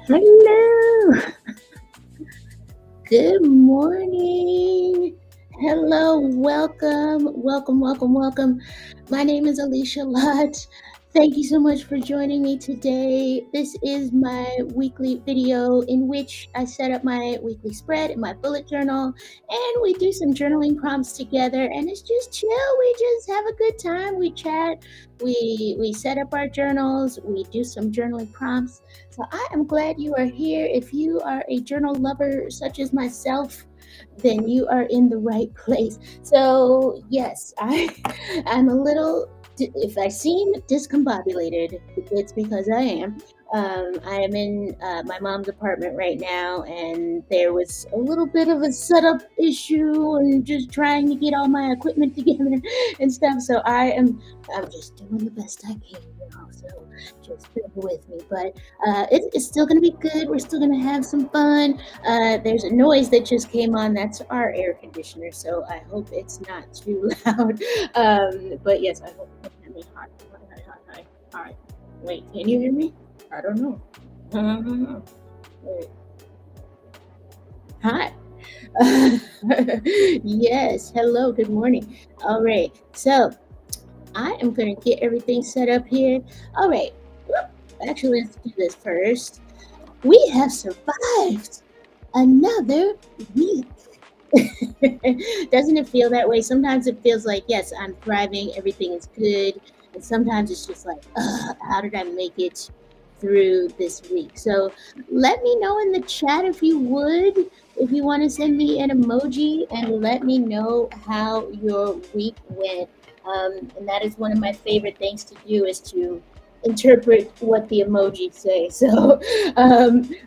Hello. Good morning. Hello. Welcome. My name is Alecia Lott. Thank you so much for joining me today. This is my weekly video in which I set up my weekly spread in my bullet journal and we do some journaling prompts together and it's just chill. We just have a good time. We chat. We set up our journals. We do some journaling prompts. So I am glad you are here. If you are a journal lover such as myself, then you are in the right place. So yes, I'm a little. If I seem discombobulated, it's because I am. I am in my mom's apartment right now, and there was a little bit of a setup issue, and just trying to get all my equipment together and stuff. So I'm just doing the best I can, So just bear with me, but it's still gonna be good. We're still gonna have some fun. There's a noise that just came on. That's our air conditioner, so I hope it's not too loud. But yes, I hope you can hear me. Hi, hi, hi, hi. All right. Wait, can you hear me? I don't know. Wait. Hi. Yes. Hello. Good morning. All right. So I am going to get everything set up here. All right. Actually, let's do this first. We have survived another week. Doesn't it feel that way? Sometimes it feels like, yes, I'm thriving, everything is good. And sometimes it's just like, how did I make it through this week? So let me know in the chat if you would, if you want to send me an emoji and let me know how your week went. And that is one of my favorite things to do is to interpret what the emojis say. So,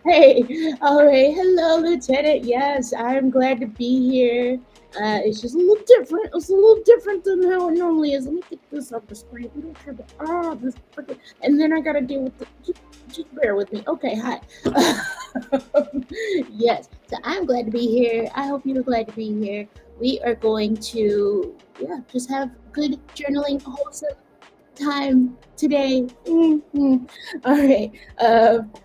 hey, all right. Hello, Lieutenant. Yes, I'm glad to be here. It's just a little different. It's a little different than how it normally is. Let me get this off the screen. We don't have to, this freaking, and then I gotta deal with the. Just bear with me. Okay, hi. Yes, so I'm glad to be here. I hope you're glad to be here. We are going to, yeah, just have good journaling, wholesome time today. All right.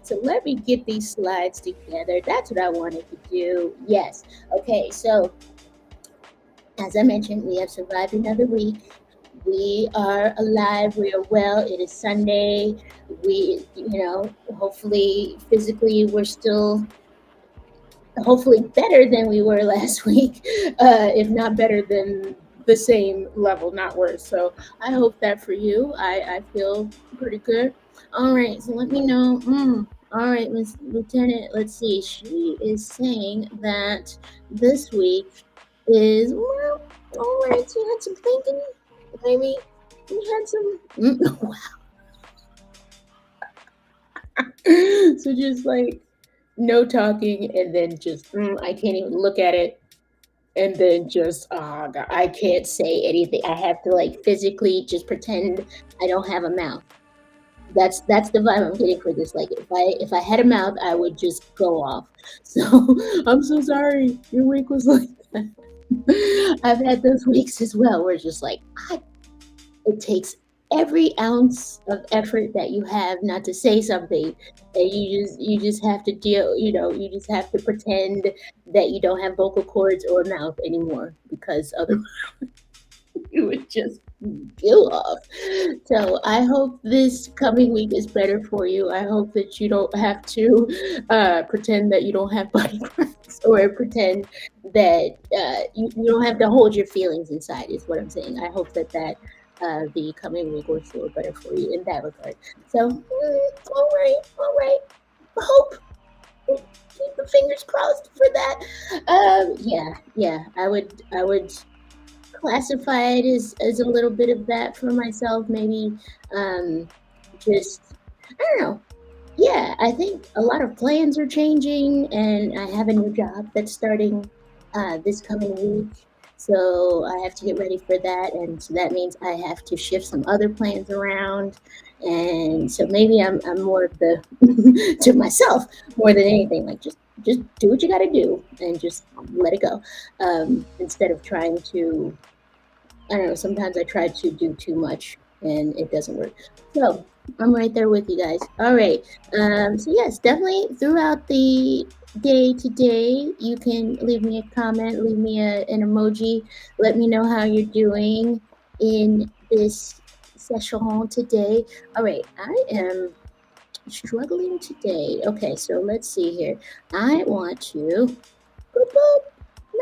So let me get these slides together. That's what I wanted to do. Yes. Okay. So as I mentioned, we have survived another week. We are alive. We are well. It is Sunday. Hopefully physically we're still hopefully better than we were last week, if not better than the same level, not worse. So I hope that for you. I feel pretty good. All right, so let me know. All right, Miss Lieutenant, let's see. She is saying that this week is, well, all right, so you had some thinking. Maybe you had some. Wow. So just like no talking and then just, I can't even look at it and then just oh god, I can't say anything. I have to like physically just pretend I don't have a mouth. That's the vibe I'm getting for this. Like if I had a mouth, I would just go off. So I'm so sorry. Your week was like that. I've had those weeks as well where it's just like it takes every ounce of effort that you have not to say something and you just have to deal, you just have to pretend that you don't have vocal cords or a mouth anymore because otherwise you would just go off. So I hope this coming week is better for you. I hope that you don't have to pretend that you don't have body parts or pretend that you don't have to hold your feelings inside is what I'm saying. I hope that the coming week will feel better for you in that regard. So, all right. Hope. Keep the fingers crossed for that. Yeah. I would classify it as a little bit of that for myself. Maybe just I don't know. Yeah, I think a lot of plans are changing, and I have a new job that's starting this coming week. So I have to get ready for that, and so that means I have to shift some other plans around. And so maybe I'm more of the to myself more than anything, like just do what you got to do and just let it go, instead of trying to. I don't know. Sometimes I try to do too much, and it doesn't work. So I'm right there with you guys. All right. So yes, definitely throughout the day today, you can leave me a comment, leave me an emoji, let me know how you're doing in this session today. All right, I am struggling today. Okay, so let's see here. I want to boop, boop,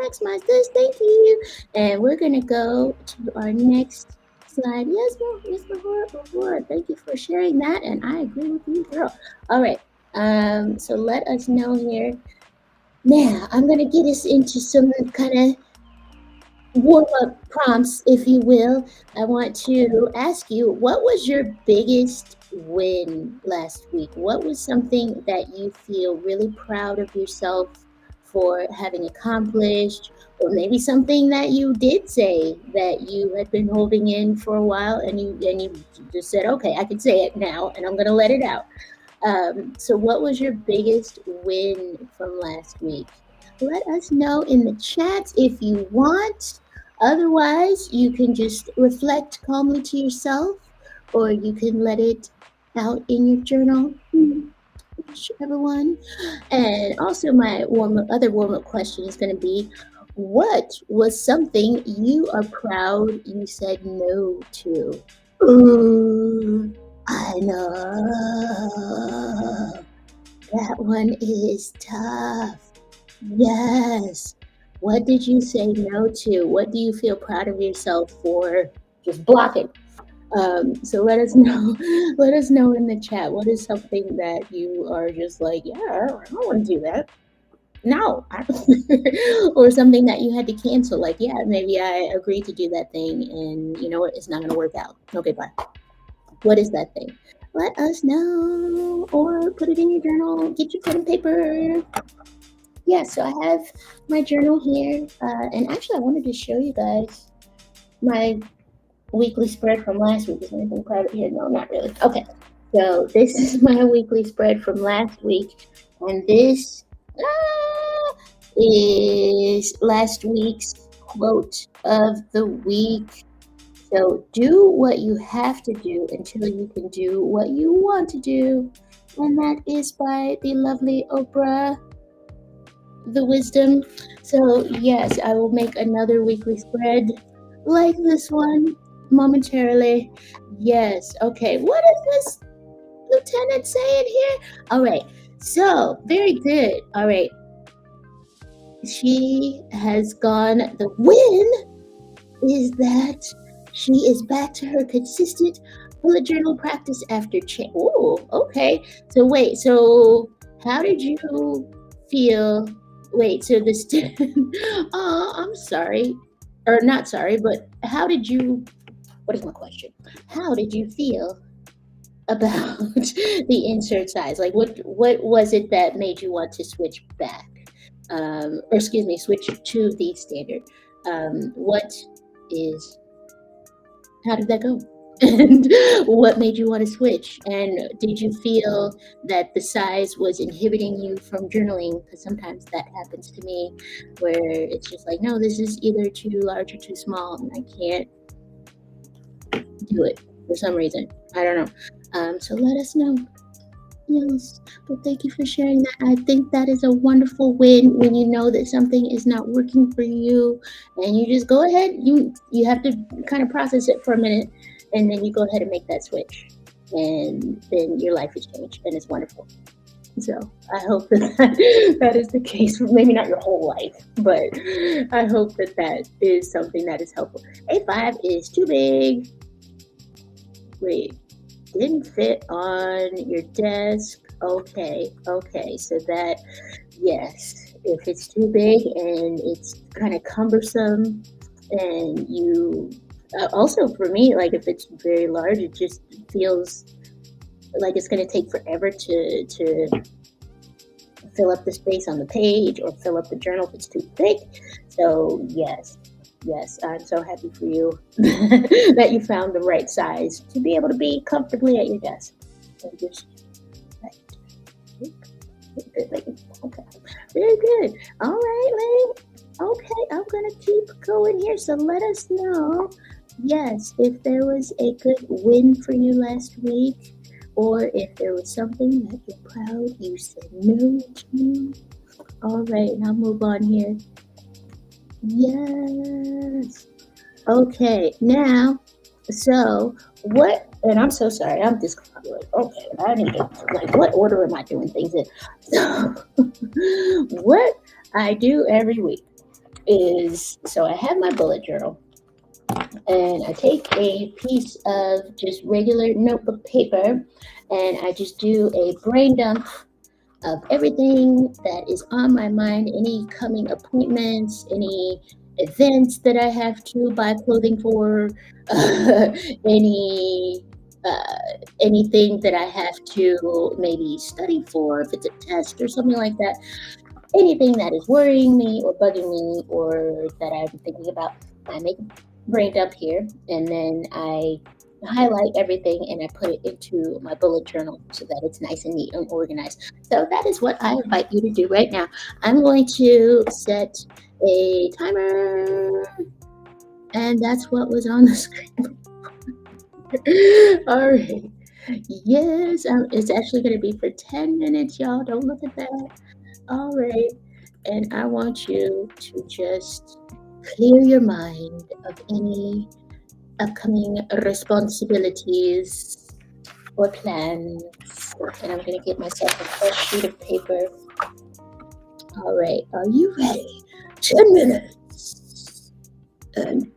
maximize this. Thank you. And we're gonna go to our next slide. Yes, Mahora. Thank you for sharing that. And I agree with you, girl. All right. So let us know here. Now I'm gonna get us into some kind of warm-up prompts, if you will. I want to ask you, what was your biggest win last week? What was something that you feel really proud of yourself for having accomplished, or maybe something that you did say that you had been holding in for a while, and you just said, okay, I can say it now, and I'm gonna let it out. So what was your biggest win from last week? Let us know in the chat if you want. Otherwise, you can just reflect calmly to yourself, or you can let it out in your journal. Whichever one. And also, my other warm up question is going to be, what was something you are proud you said no to? Ooh, I know. That one is tough. Yes. What did you say no to? What do you feel proud of yourself for just blocking? So let us know. Let us know in the chat. What is something that you are just like, yeah, I don't want to do that. No, or something that you had to cancel. Like, yeah, maybe I agreed to do that thing, and you know what? It's not going to work out. Okay, bye. What is that thing? Let us know, or put it in your journal. Get your pen and paper. Yeah, so I have my journal here, and actually, I wanted to show you guys my weekly spread from last week. Is there anything private here? No, not really. Okay, so this is my weekly spread from last week, and this is last week's quote of the week. So do what you have to do until you can do what you want to do. And that is by the lovely Oprah, the wisdom. So, yes, I will make another weekly spread like this one momentarily. Yes, okay. What is this lieutenant saying here? All right, so very good. All right, she has gone. The win is that she is back to her consistent bullet journal practice after change. Oh, okay. So wait, so how did you feel? Wait, so this oh, I'm sorry. Or not sorry, but how did you, what is my question? How did you feel about the insert size? Like what was it that made you want to switch back? Or excuse me, switch to the standard. What is How did that go? And what made you want to switch? And did you feel that the size was inhibiting you from journaling? Because sometimes that happens to me, where it's just like, no, this is either too large or too small, and I can't do it for some reason. I don't know. So let us know. Yes, but thank you for sharing that. I think that is a wonderful win when you know that something is not working for you, and you just go ahead. You have to kind of process it for a minute, and then you go ahead and make that switch, and then your life has changed, and it's wonderful. So I hope that is the case. Maybe not your whole life, but I hope that is something that is helpful. A5 is too big. Wait, didn't fit on your desk. Okay, so that, yes, if it's too big and it's kind of cumbersome, and you also, for me, like if it's very large, it just feels like it's going to take forever to fill up the space on the page or fill up the journal if it's too thick. So yes, I'm so happy for you that you found the right size to be able to be comfortably at your desk. So just okay, very good. All right, lady. Okay, I'm gonna keep going here. So let us know, yes, if there was a good win for you last week. or if there was something that you're proud you said no to. All right, now move on here. Yes. Okay, now, so what, and I'm so sorry, I'm discombobulated. Okay, I need to, like, what order am I doing things in? So, what I do every week is, so I have my bullet journal, and I take a piece of just regular notebook paper, and I just do a brain dump of everything that is on my mind, any coming appointments, any events that I have to buy clothing for, any anything that I have to maybe study for, if it's a test or something like that, anything that is worrying me or bugging me or that I'm thinking about, I make a brain dump here, and then I highlight everything and I put it into my bullet journal so that it's nice and neat and organized. So that is what I invite you to do right now. I'm going to set a timer, and that's what was on the screen. All right. Yes, it's actually going to be for 10 minutes, y'all. Don't look at that. All right. And I want you to just clear your mind of any upcoming responsibilities or plans. And I'm going to get myself a fresh sheet of paper. All right. Are you ready? 10 minutes. And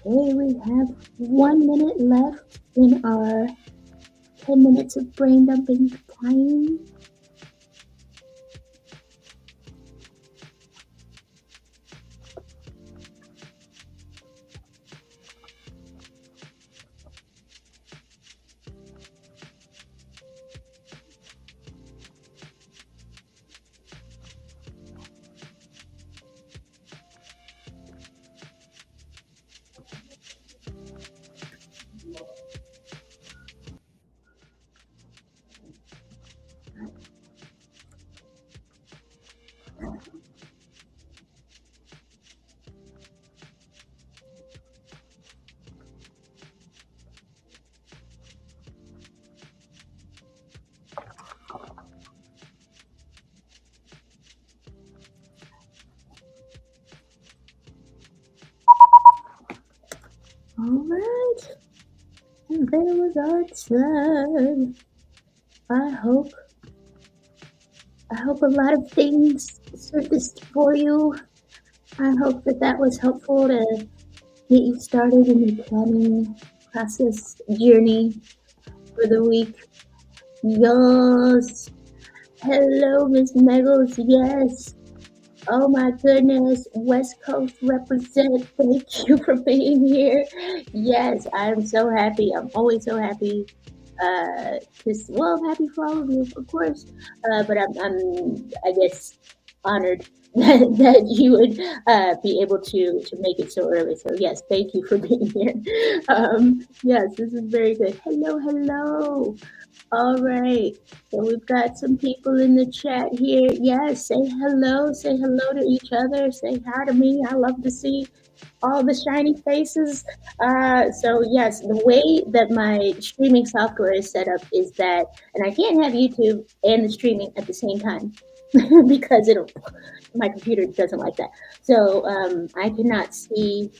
Okay, we have 1 minute left in our 10 minutes of brain dumping time. All right, and there was our time. I hope a lot of things surfaced for you. I hope that that was helpful to get you started in the planning process journey for the week. Yes. Hello, Miss Meggles. Yes. Oh my goodness. West Coast represent. Thank you for being here. Yes, I'm so happy. I'm always so happy. Well, I'm happy for all of you, of course. But I guess, honored that you would be able to make it so early. So yes, thank you for being here. Yes, this is very good. Hello, hello. All right. So we've got some people in the chat here. Yes, say hello. Say hello to each other. Say hi to me. I love to see all the shiny faces. So yes, the way that my streaming software is set up is that, and I can't have YouTube and the streaming at the same time because my computer doesn't like that. So I cannot see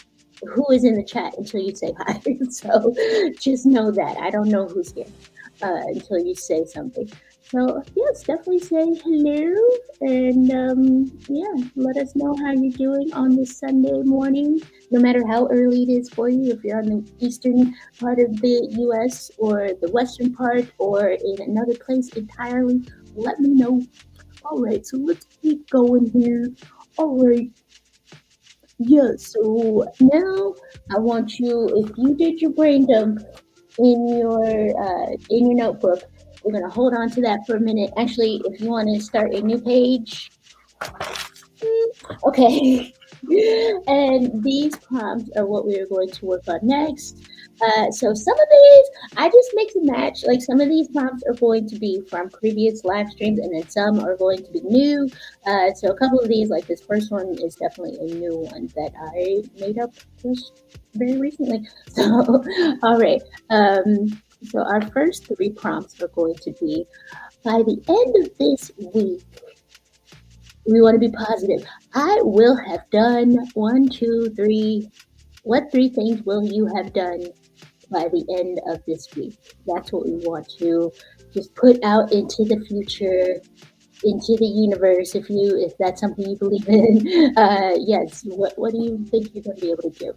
who is in the chat until you say hi. So just know that I don't know who's here until you say something. So yes, definitely say hello, and yeah, let us know how you're doing on this Sunday morning. No matter how early it is for you, if you're on the eastern part of the U.S. or the western part or in another place entirely, let me know. All right, so let's keep going here. All right. Yeah, so now I want you, if you did your brain dump in your notebook, we're gonna hold on to that for a minute. Actually, if you want to start a new page, okay. And these prompts are what we are going to work on next. So some of these, I just mix and match. Like some of these prompts are going to be from previous live streams, and then some are going to be new. So a couple of these, like this first one, is definitely a new one that I made up just very recently. So, all right. So our first three prompts are going to be, by the end of this week, we want to be positive. I will have done 1, 2, 3. What 3 things will you have done by the end of this week? That's what we want to just put out into the future, into the universe. If that's something you believe in, yes. What do you think you're going to be able to do?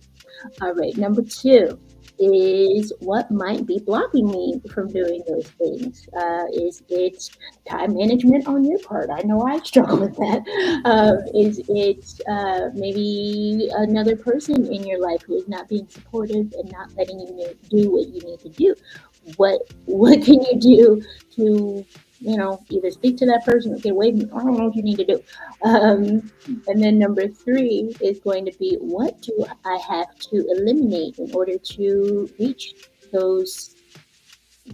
All right. Number 2 is what might be blocking me from doing those things. Is it time management on your part? I know I struggle with that. Is it maybe another person in your life who is not being supportive and not letting you do what you need to do? What can you do to either speak to that person or get away from? I don't know what you need to do. And then number 3 is going to be, what do I have to eliminate in order to reach those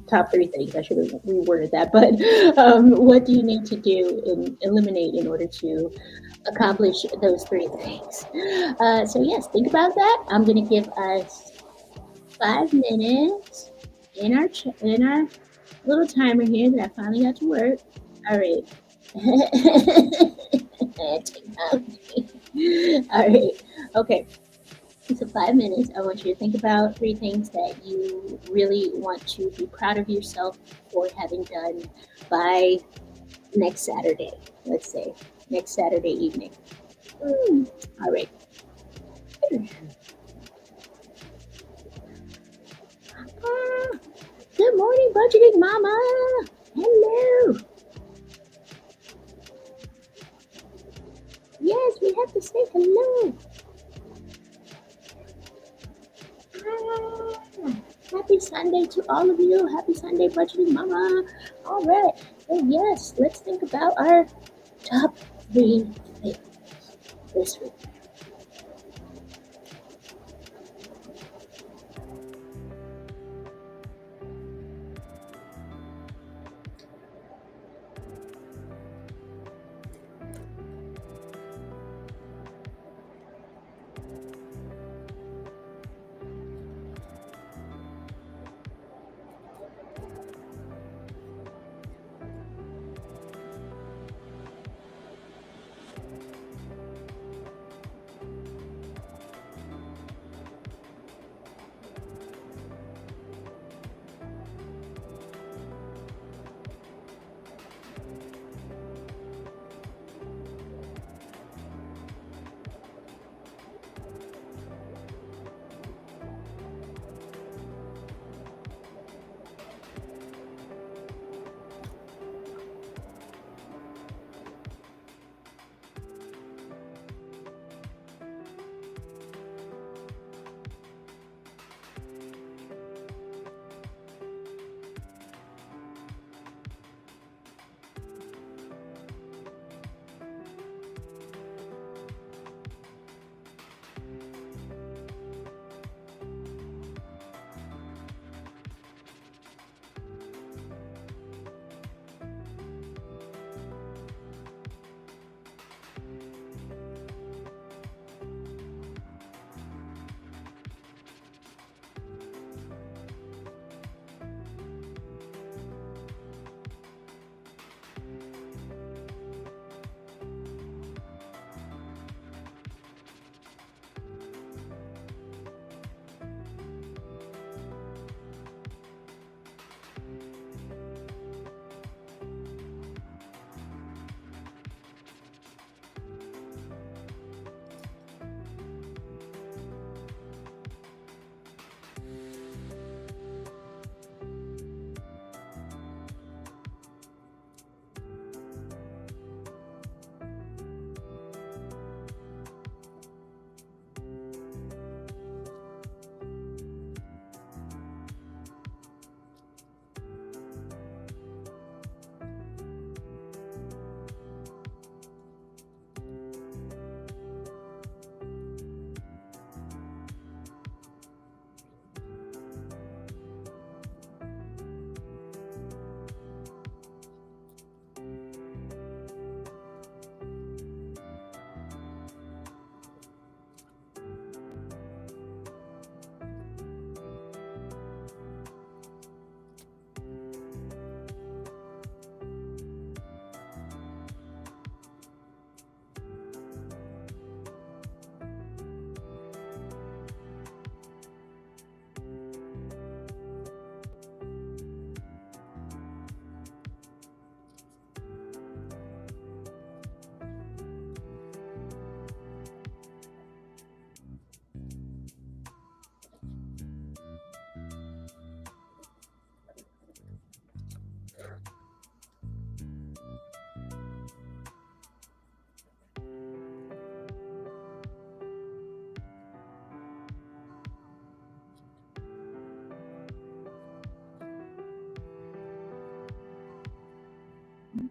top 3 things? I should have reworded that, but what do you need to do and eliminate in order to accomplish those 3 things? So yes, think about that. I'm going to give us 5 minutes in our little timer here that I finally got to work. All right. All right. Okay. So 5 minutes. I want you to think about 3 things that you really want to be proud of yourself for having done by next Saturday. Let's say next Saturday evening. All right. Good morning, budgeting mama. Hello. Yes, we have to say hello. Ah, happy Sunday to all of you. Happy Sunday, budgeting mama. All right. So yes, let's think about our top 3 things this week.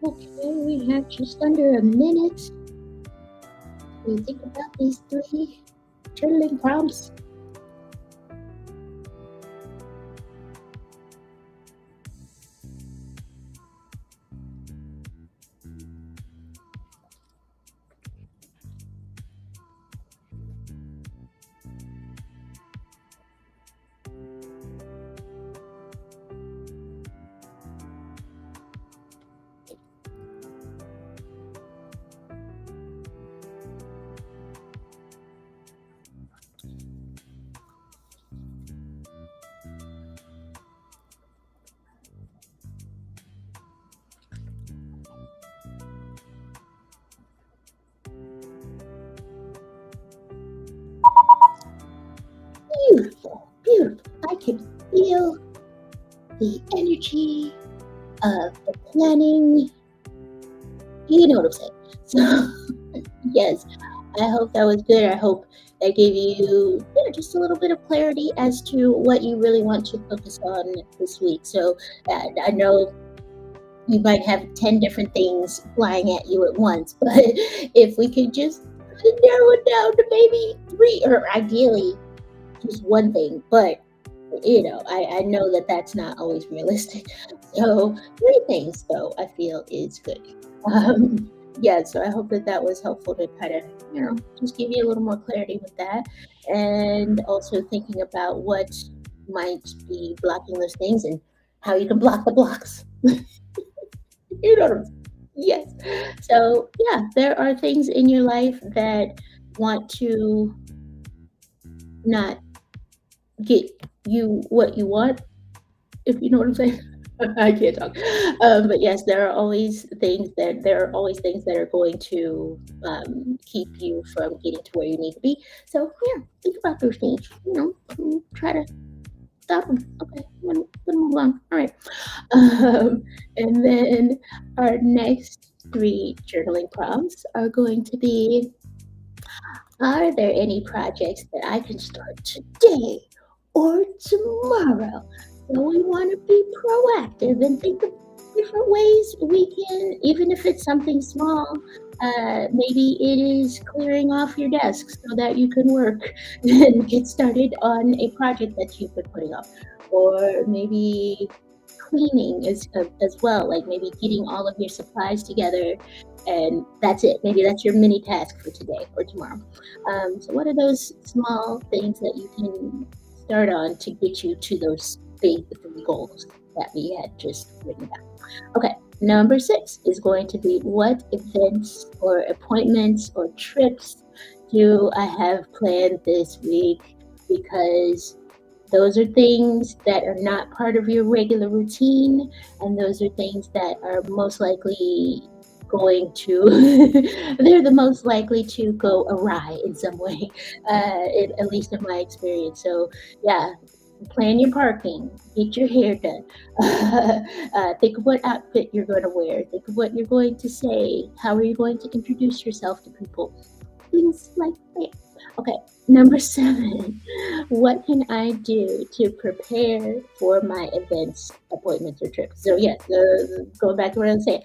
Okay, we have just under a minute to think about these 3 journaling prompts. the energy of the planning. You know what I'm saying? So, yes, I hope that was good. I hope that gave you just a little bit of clarity as to what you really want to focus on this week. So, I know you might have 10 different things flying at you at once, but if we could just narrow it down to maybe three, or ideally just one thing, but I know that that's not always realistic. So three things, though, I feel is good. Um, yeah, so I hope that that was helpful to kind of, just give you a little more clarity with that. And also thinking about what might be blocking those things and how you can block the blocks. You know what I'm Yes. So, yeah, there are things in your life that want to not get you what you want, if you know what I'm saying. I can't talk. But yes, there are always things that are going to keep you from getting to where you need to be. So yeah, think about those things. Try to stop them. Okay, let move on. All right. And then our next three journaling prompts are going to be: are there any projects that I can start today or tomorrow? So we want to be proactive and think of different ways we can, even if it's something small. Maybe it is clearing off your desk so that you can work and get started on a project that you've been putting off. Or maybe cleaning as well, like maybe getting all of your supplies together, and that's it. Maybe that's your mini task for today or tomorrow. So what are those small things that you can start on to get you to those big three goals that we had just written down? Okay, number six is going to be: what events or appointments or trips do I have planned this week? Because those are things that are not part of your regular routine, and those are things that are most likely going to, they're the most likely to go awry in some way, at least in my experience. So, yeah, plan your parking, get your hair done, think of what outfit you're going to wear, think of what you're going to say, how are you going to introduce yourself to people, things like that. Okay, number seven. What can I do to prepare for my events, appointments, or trips? So yeah, going back to what I was saying,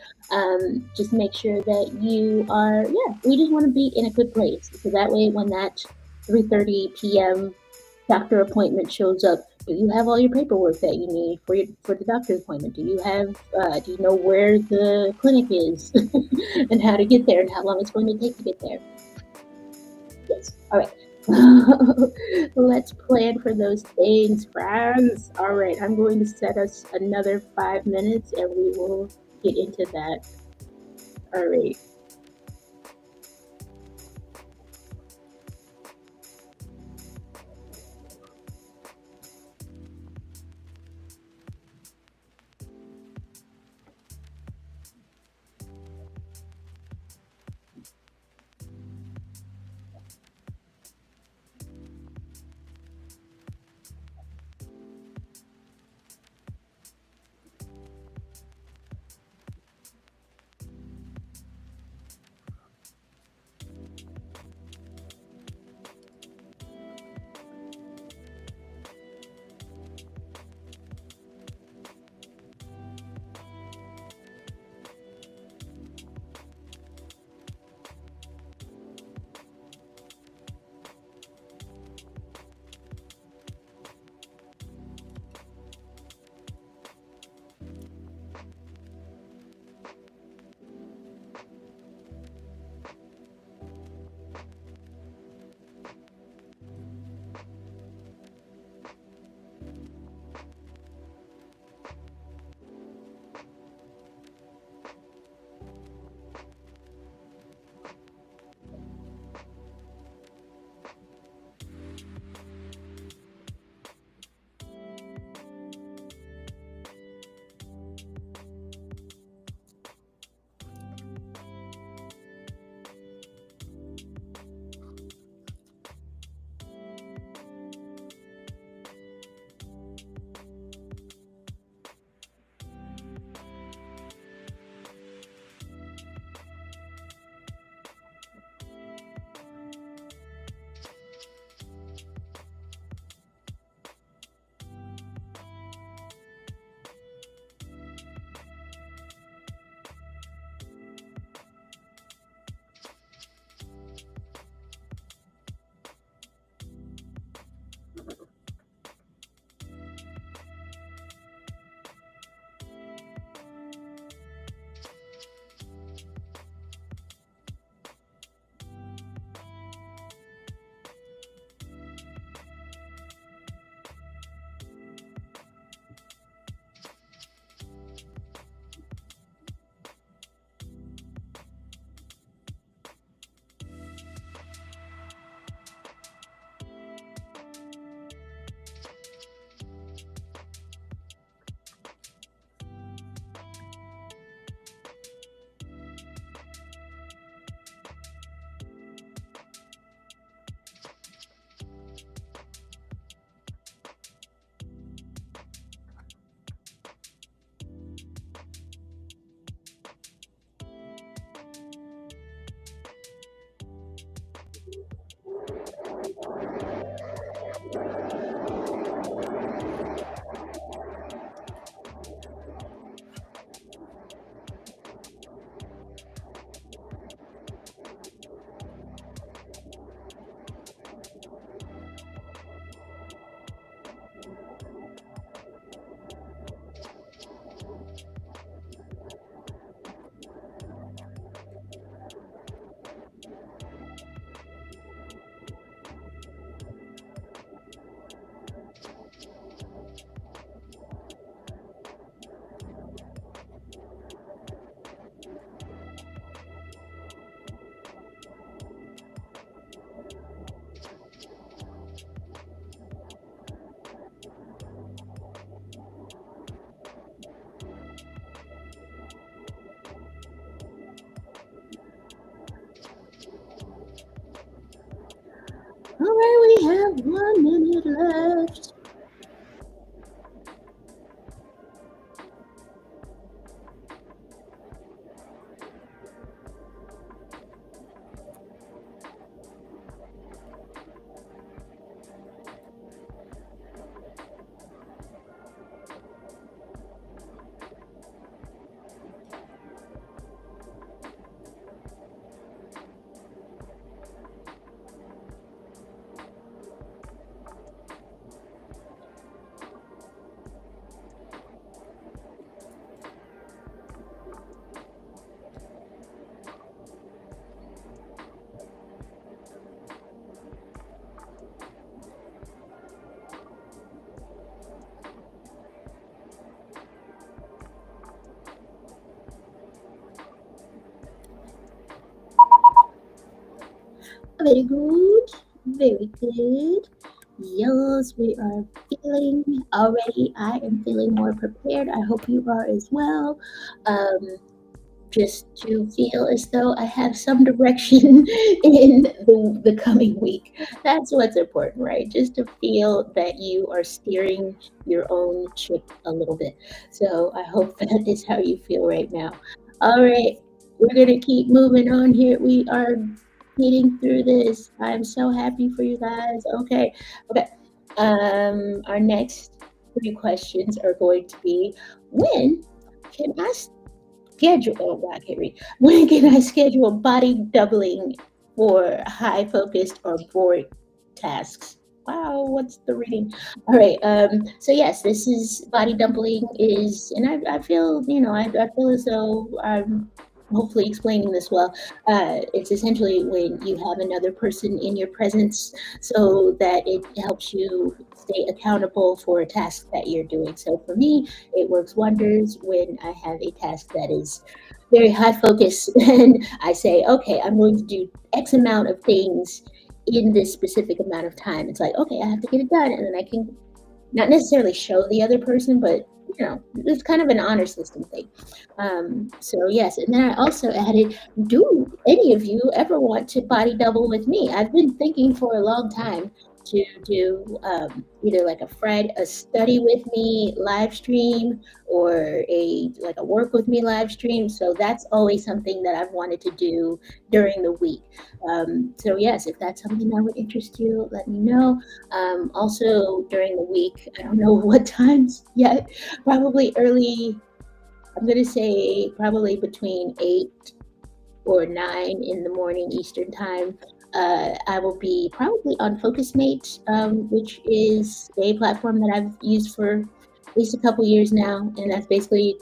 just make sure that you are. Yeah, we just want to be in a good place, so that way when that 3:30 p.m. doctor appointment shows up, do you have all your paperwork that you need for the doctor's appointment? Do you know where the clinic is and how to get there and how long it's going to take to get there? Yes. All right. Let's plan for those things, friends. All right. I'm going to set us another 5 minutes and we will get into that. All right. 1 minute left. Very good. Very good. Yes, we are feeling already. I am feeling more prepared. I hope you are as well. Um, just to feel as though I have some direction in the coming week. That's what's important, right? Just to feel that you are steering your own ship a little bit. So I hope that is how you feel right now. All right, we're going to keep moving on here. We are getting through this. I'm so happy for you guys. Okay, okay. Our next three questions are going to be when can I schedule, oh, I can't read. When can I schedule body doubling for high focused or bored tasks? Wow, what's the reading? All right. So yes, this is body doubling is, and I feel, I feel as though I'm hopefully explaining this well. It's essentially when you have another person in your presence so that it helps you stay accountable for a task that you're doing. So for me, it works wonders when I have a task that is very high focus and I say, okay, I'm going to do X amount of things in this specific amount of time. It's like, okay, I have to get it done. And then I can not necessarily show the other person, but it's kind of an honor system thing. So yes, and then I also added, do any of you ever want to body double with me? I've been thinking for a long time to do either like a study with me live stream or a work with me live stream. So that's always something that I've wanted to do during the week. So yes, if that's something that would interest you, let me know. Also during the week, I don't know what times yet, probably early, I'm going to say probably between 8 or 9 in the morning Eastern time. I will be probably on FocusMate, which is a platform that I've used for at least a couple years now. And that's basically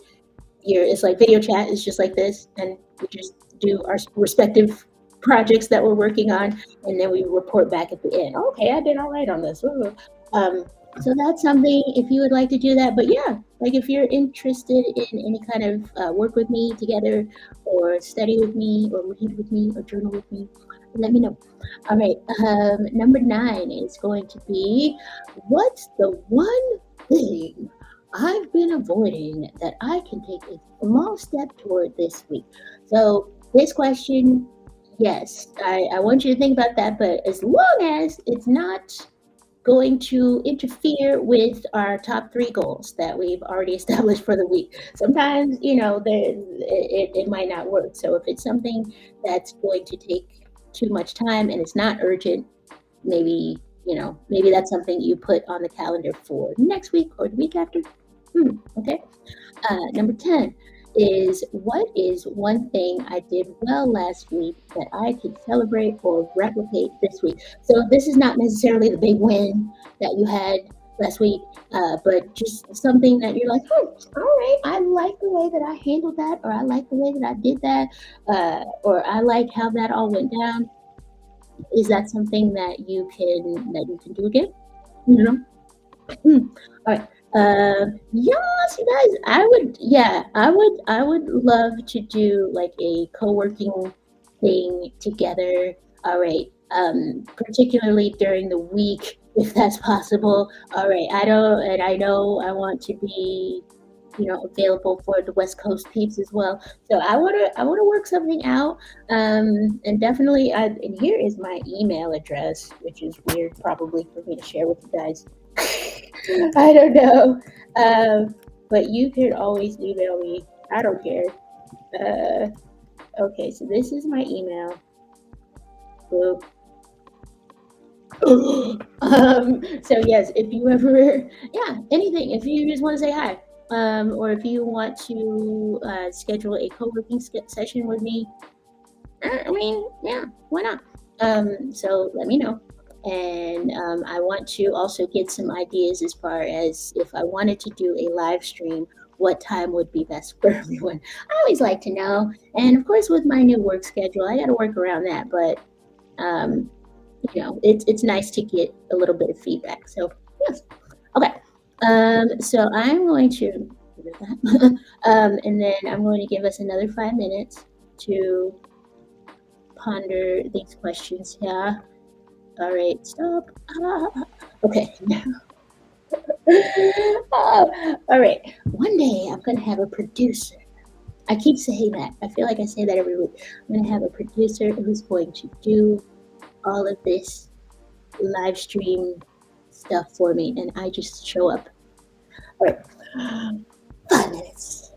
it's like video chat. It's just like this. And we just do our respective projects that we're working on. And then we report back at the end. Okay, I did all right on this. So that's something if you would like to do that. But yeah, like if you're interested in any kind of work with me together or study with me or read with me or journal with me, let me know. All right. Number 9 is going to be, what's the one thing I've been avoiding that I can take a small step toward this week? So this question, yes, I want you to think about that. But as long as it's not going to interfere with our top 3 goals that we've already established for the week. Sometimes, it might not work. So if it's something that's going to take too much time and it's not urgent, maybe that's something you put on the calendar for next week or the week after. Okay. Number 10 is, what is one thing I did well last week that I could celebrate or replicate this week? So this is not necessarily the big win that you had last week, but just something that you're like, oh, all right, I like the way that I handled that, or I like the way that I did that, or I like how that all went down. Is that something that you can do again? You know? All right. Yes, you guys, I would love to do like a co-working thing together. All right. Particularly during the week, if that's possible. All right. I know I want to be available for the West Coast peeps as well. So I wanna work something out. And definitely, and here is my email address, which is weird probably for me to share with you guys. I don't know. But you can always email me. I don't care. Uh, okay, so this is my email. Boop. So yes, if you ever, yeah, anything, if you just want to say hi, or if you want to schedule a co-working session with me, I mean, yeah, why not? So let me know. And I want to also get some ideas as far as if I wanted to do a live stream, what time would be best for everyone. I always like to know. And of course, with my new work schedule, I got to work around that. But um, it's nice to get a little bit of feedback. So yes, okay. So I'm going to and then I'm going to give us another 5 minutes to ponder these questions here. All right, stop. Okay. All right. One day I'm gonna have a producer. I keep saying that. I feel like I say that every week. I'm gonna have a producer who's going to do all of this live stream stuff for me, and I just show up. All right, 5 minutes.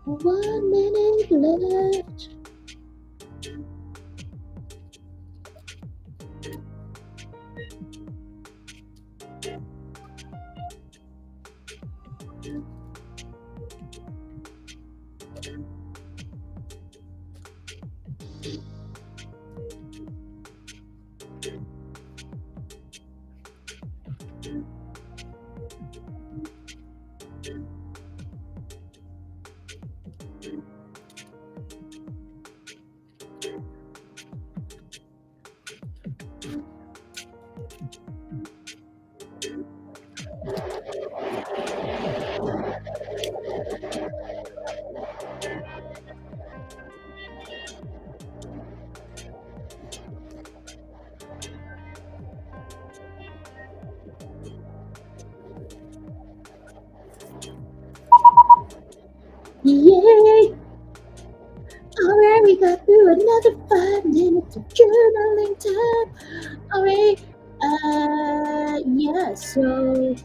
1 minute left. Yay! Alright, we got through another 5 minutes of journaling time. Alright, yeah, so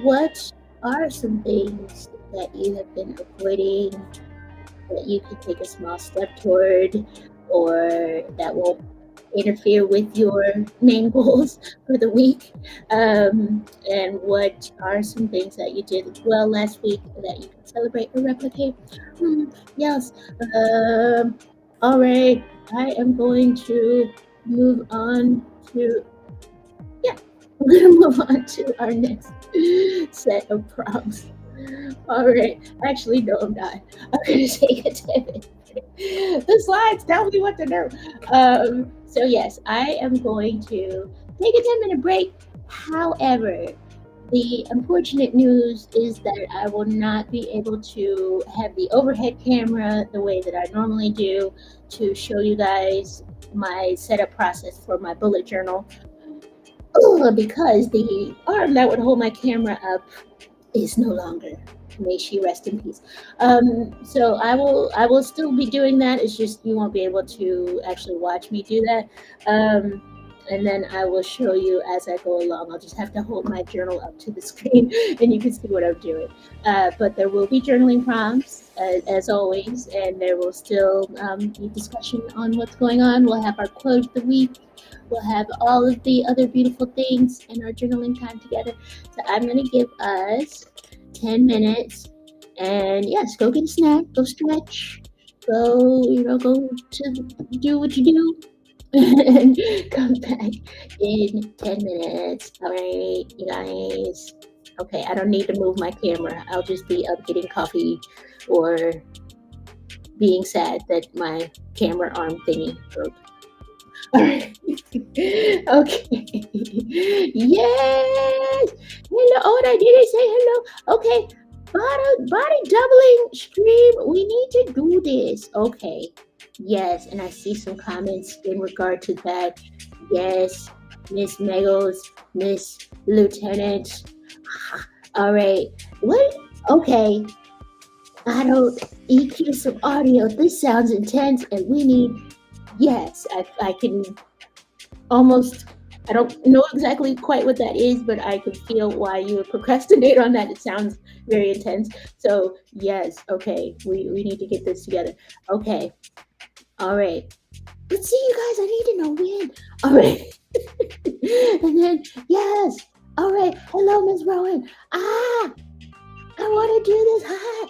what are some things that you have been avoiding that you can take a small step toward, or that won't interfere with your main goals for the week? And what are some things that you did well last week that you can celebrate or replicate? Yes. All right. I am going to move on to, yeah, we're going to move on to our next set of prompts. All right. Actually, no, I'm not. I'm going to take a 10-minute break. The slides tell me what to do. So, yes, I am going to take a 10-minute break. However, the unfortunate news is that I will not be able to have the overhead camera the way that I normally do to show you guys my setup process for my bullet journal because the arm that would hold my camera up is no longer. May she rest in peace. So I will still be doing that. It's just you won't be able to actually watch me do that. And then I will show you as I go along. I'll just have to hold my journal up to the screen and you can see what I'm doing. But there will be journaling prompts as always, and there will still be discussion on what's going on. We'll have our quote of the week. We'll have all of the other beautiful things in our journaling time together. So I'm going to give us 10 minutes. And yes, go get a snack, go stretch, go, go to do what you do. And come back in 10 minutes. All right, you guys. Okay, I don't need to move my camera. I'll just be up getting coffee or being sad that my camera arm thingy broke. All right. Okay. Yes. Hello. Oh, and I didn't say hello. Okay. Body doubling stream. We need to do this. Okay. Yes, and I see some comments in regard to that. Yes, Miss Megos, Miss Lieutenant. All right. What? Okay. I don't EQ some audio. This sounds intense, and we need. Yes, I can almost. I don't know exactly quite what that is, but I could feel why you would procrastinate on that. It sounds very intense. So yes, okay, we need to get this together. Okay. All right. Let's see, you guys. I need to know when. All right. And then, yes. All right. Hello, Miss Rowan. I want to do this. Hi.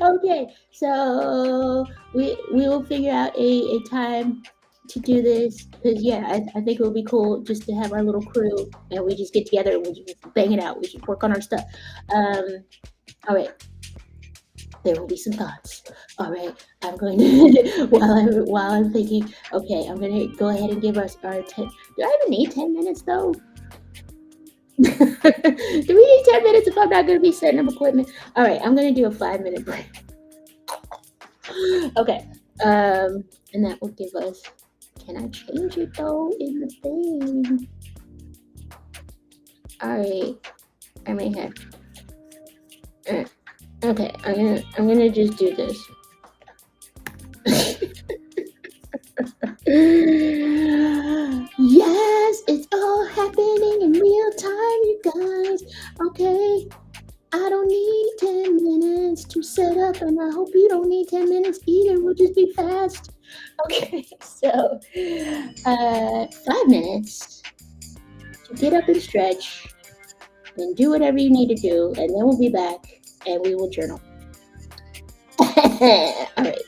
Okay. So we will figure out a time to do this because I think it would be cool just to have our little crew and we just get together and we just bang it out. We just work on our stuff. All right. There will be some thoughts. All right, I'm going to while I'm thinking. Okay, I'm going to go ahead and give us our 10. Do I even need 10 minutes though? Do we need 10 minutes if I'm not going to be setting up equipment? All right, I'm going to do a 5-minute break. Okay, and that will give us. Can I change it though in the thing? All right, I may have. Okay, I'm gonna just do this. Yes, it's all happening in real time, you guys. Okay, I don't need 10 minutes to set up, and I hope you don't need 10 minutes either. We'll just be fast. Okay, so 5 minutes to get up and stretch and do whatever you need to do, and then we'll be back and we will journal. All right.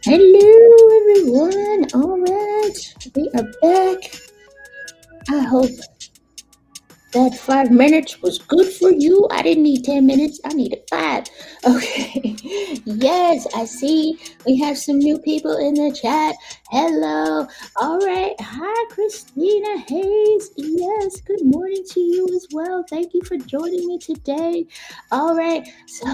Hello, everyone. All right, we are back. I hope that 5 minutes was good for you. I didn't need 10 minutes, I needed five. Okay, yes, I see we have some new people in the chat. Hello. All right, hi, Christina Hayes. Yes, good morning to you as well. Thank you for joining me today. All right, so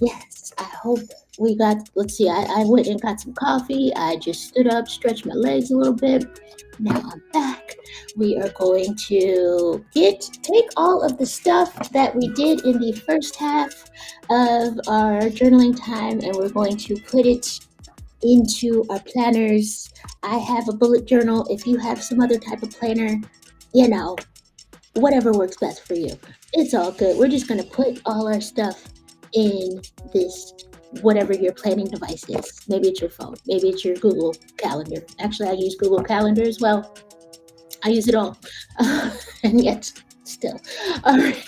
yes, I hope we got, let's see, I went and got some coffee. I just stood up, stretched my legs a little bit. Now I'm back. We are going to take all of the stuff that we did in the first half of our journaling time and we're going to put it into our planners. I have a bullet journal. If you have some other type of planner, you know, whatever works best for you. It's all good. We're just going to put all our stuff in this, whatever your planning device is. Maybe it's your phone. Maybe it's your Google Calendar. Actually, I use Google Calendar as well. I use it all. And yet, still. All right.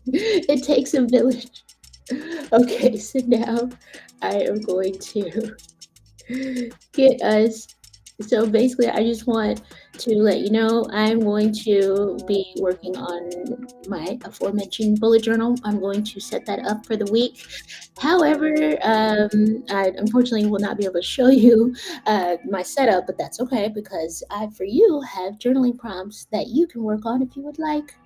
It takes a village. Okay, so now I am going to get us. So basically, I just want to let you know I'm going to be working on my aforementioned bullet journal. I'm going to set that up for the week. However, I unfortunately will not be able to show you my setup, but that's okay because I, for you, have journaling prompts that you can work on if you would like.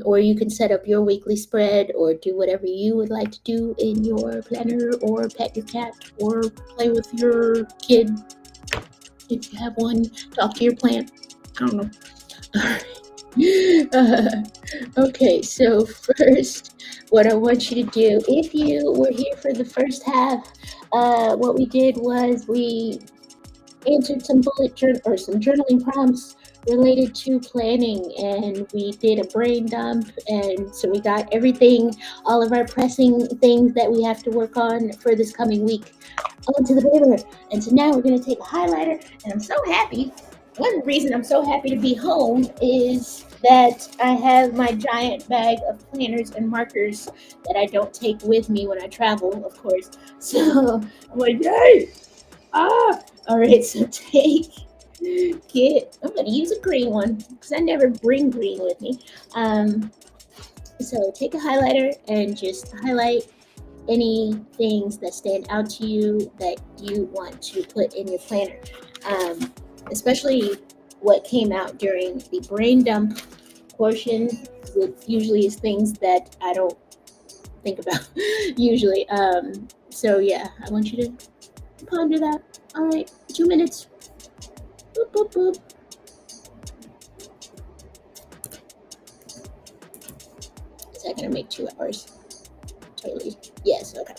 Or you can set up your weekly spread or do whatever you would like to do in your planner or pet your cat or play with your kid if you have one, talk to your plant. I don't know. Okay, so first, what I want you to do, if you were here for the first half, what we did was we answered some some journaling prompts related to planning, and we did a brain dump, and so we got everything, all of our pressing things that we have to work on for this coming week onto the paper. And so now we're going to take a highlighter, and I'm so happy. One reason I'm so happy to be home is that I have my giant bag of planners and markers that I don't take with me when I travel, of course. So I'm like, yay! All right, so I'm going to use a green one because I never bring green with me. So take a highlighter and just highlight any things that stand out to you that you want to put in your planner. Especially what came out during the brain dump portion, which usually is things that I don't think about usually. So yeah, I want you to ponder that. All right, 2 minutes. Boop, boop, boop. Is that gonna make 2 hours? Totally. Yes, okay.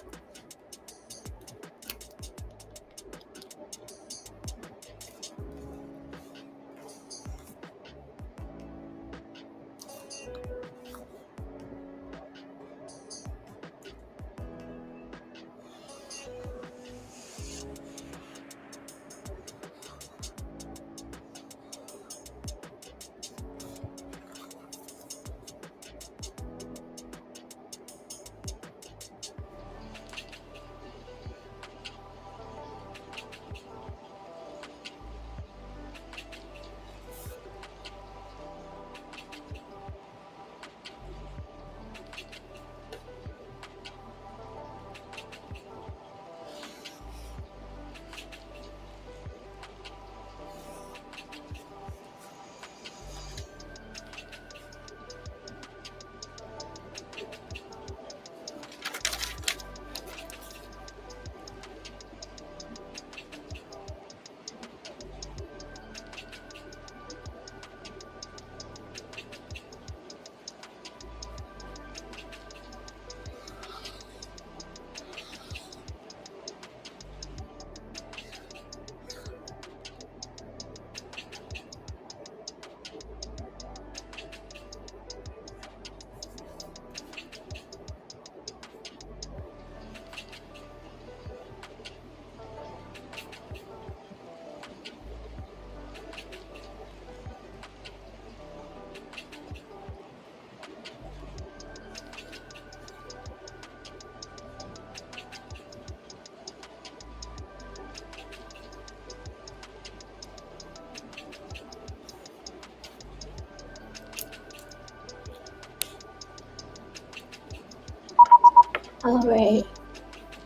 All right.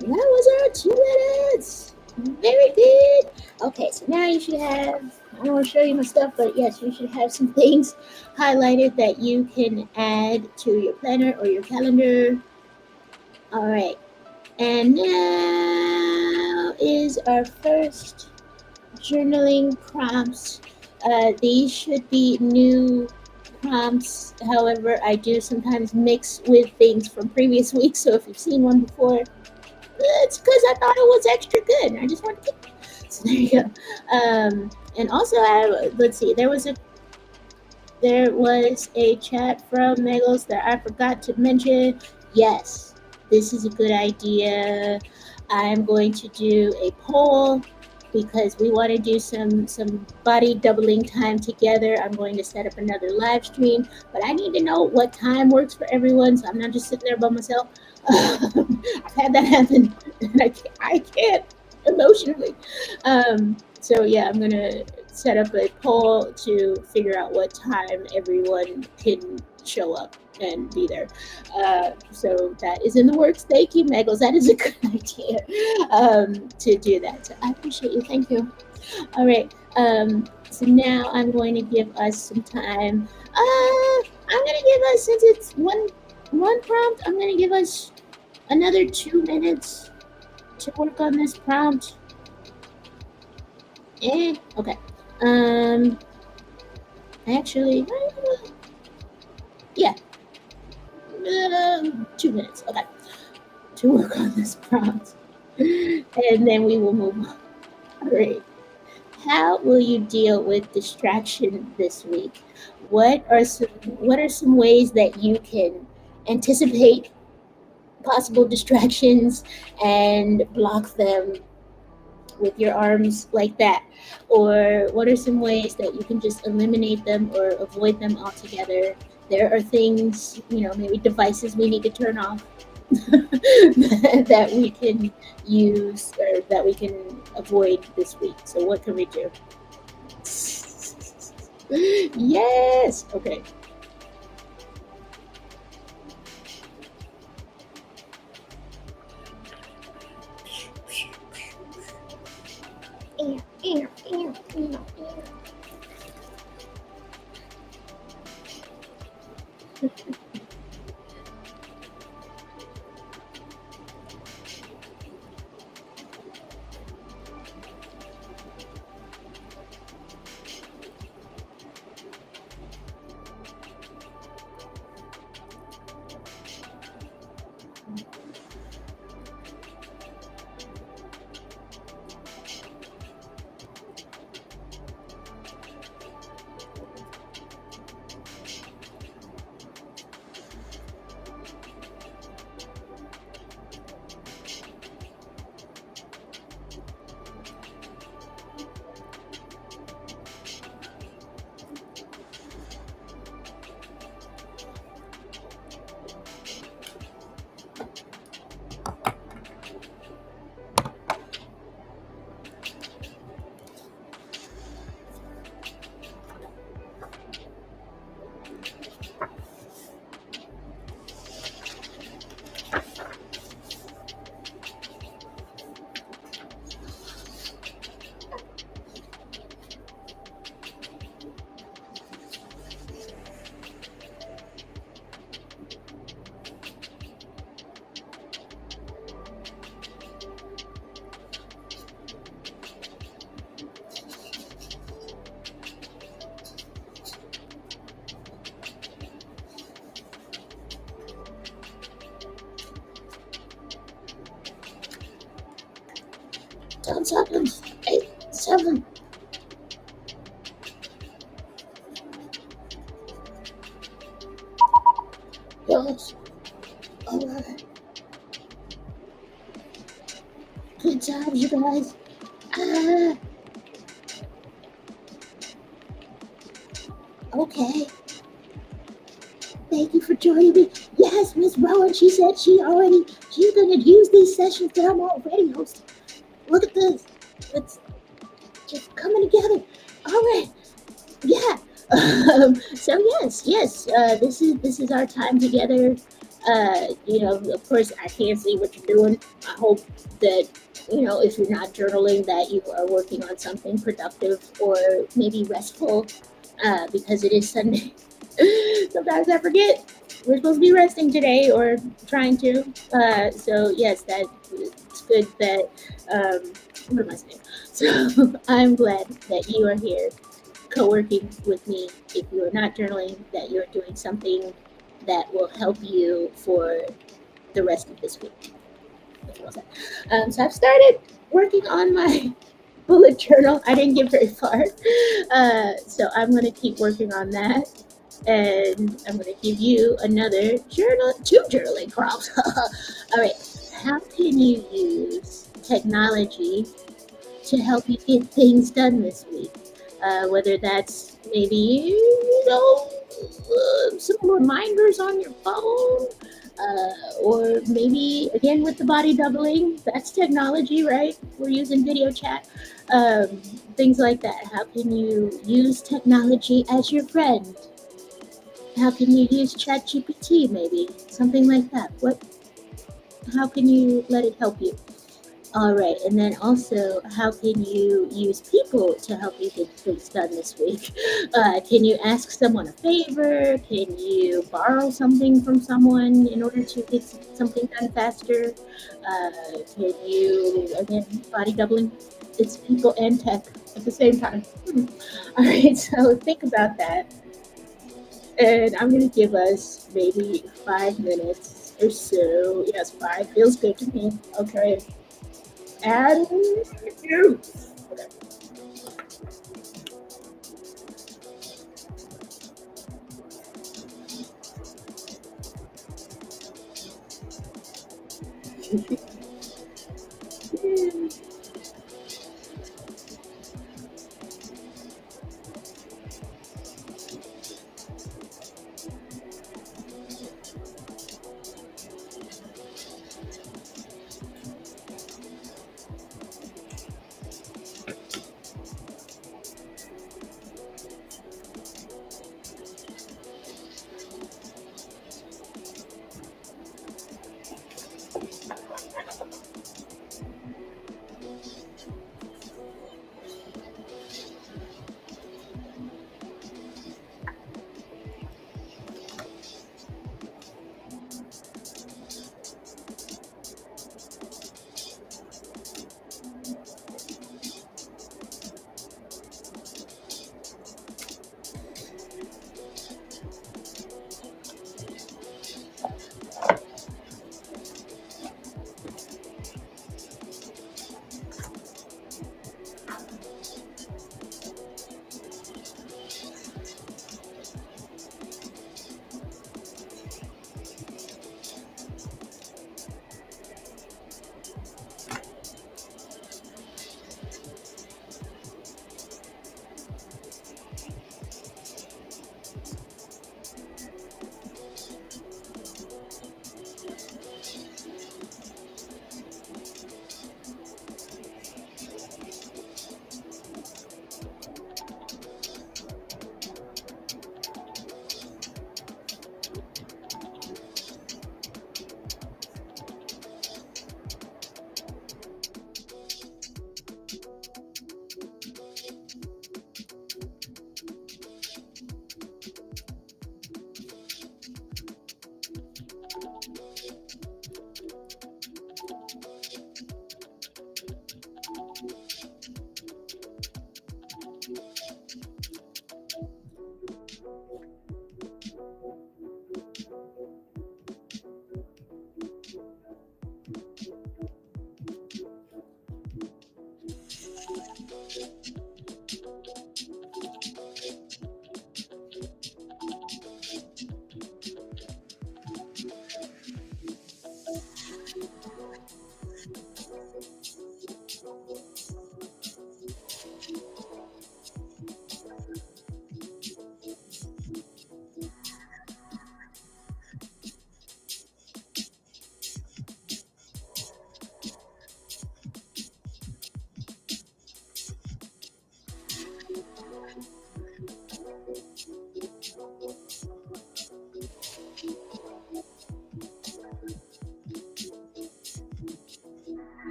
That was our 2 minutes. Very good. Okay, so now you should have, I don't want to show you my stuff, but yes, you should have some things highlighted that you can add to your planner or your calendar. All right. And now is our first journaling prompts. These should be new prompts. However, I do sometimes mix with things from previous weeks. So if you've seen one before, it's because I thought it was extra good. I just want to keep it. So there you go. And also, let's see, there was a chat from Megals that I forgot to mention. Yes, this is a good idea. I'm going to do a poll because we want to do some body doubling time together. I'm going to set up another live stream, but I need to know what time works for everyone, so I'm not just sitting there by myself. I've had that happen, and I can't emotionally. So yeah, I'm gonna set up a poll to figure out what time everyone can show up and be there. So that is in the works. Thank you, Megals. That is a good idea to do that. So I appreciate you. Thank you. All right. So now I'm going to give us some time. I'm going to give us, since it's one prompt, I'm going to give us another 2 minutes to work on this prompt. Okay. Actually, yeah. 2 minutes. Okay. To work on this prompt. And then we will move on. All right. How will you deal with distraction this week? What are some ways that you can anticipate possible distractions and block them with your arms like that? Or what are some ways that you can just eliminate them or avoid them altogether? There are things, maybe devices we need to turn off that we can use or that we can avoid this week. So what can we do? Yes. Okay. Down 7, 8, 7. Yes. All right. Good times, you guys. Okay. Thank you for joining me. Yes, Miss Rowan, she said she's going to use these sessions that I'm already hosting. Look at this. It's just coming together. All right. Yeah. So yes, this is our time together. Of course, I can't see what you're doing. I hope that, if you're not journaling, that you are working on something productive or maybe restful, because it is Sunday. Sometimes I forget we're supposed to be resting today or trying to. So yes, that it's good that. What am I saying? So I'm glad that you are here, co-working with me. If you are not journaling, that you're doing something that will help you for the rest of this week. So I've started working on my bullet journal. I didn't get very far, so I'm going to keep working on that. And I'm going to give you another journal, two journaling prompts. All right, how can you use technology to help you get things done this week? Whether that's maybe, some reminders on your phone, or maybe again with the body doubling, that's technology, right? We're using video chat, um, things like that. How can you use technology as your friend? How can you use ChatGPT, maybe something like that? How can you let it help you? All right, and then also, how can you use people to help you get things done this week? Can you ask someone a favor? Can you borrow something from someone in order to get something done faster? Can you, again, body doubling? It's people and tech at the same time. All right, so think about that. And I'm going to give us maybe 5 minutes or so. Yes, five feels good to me. Okay. And you.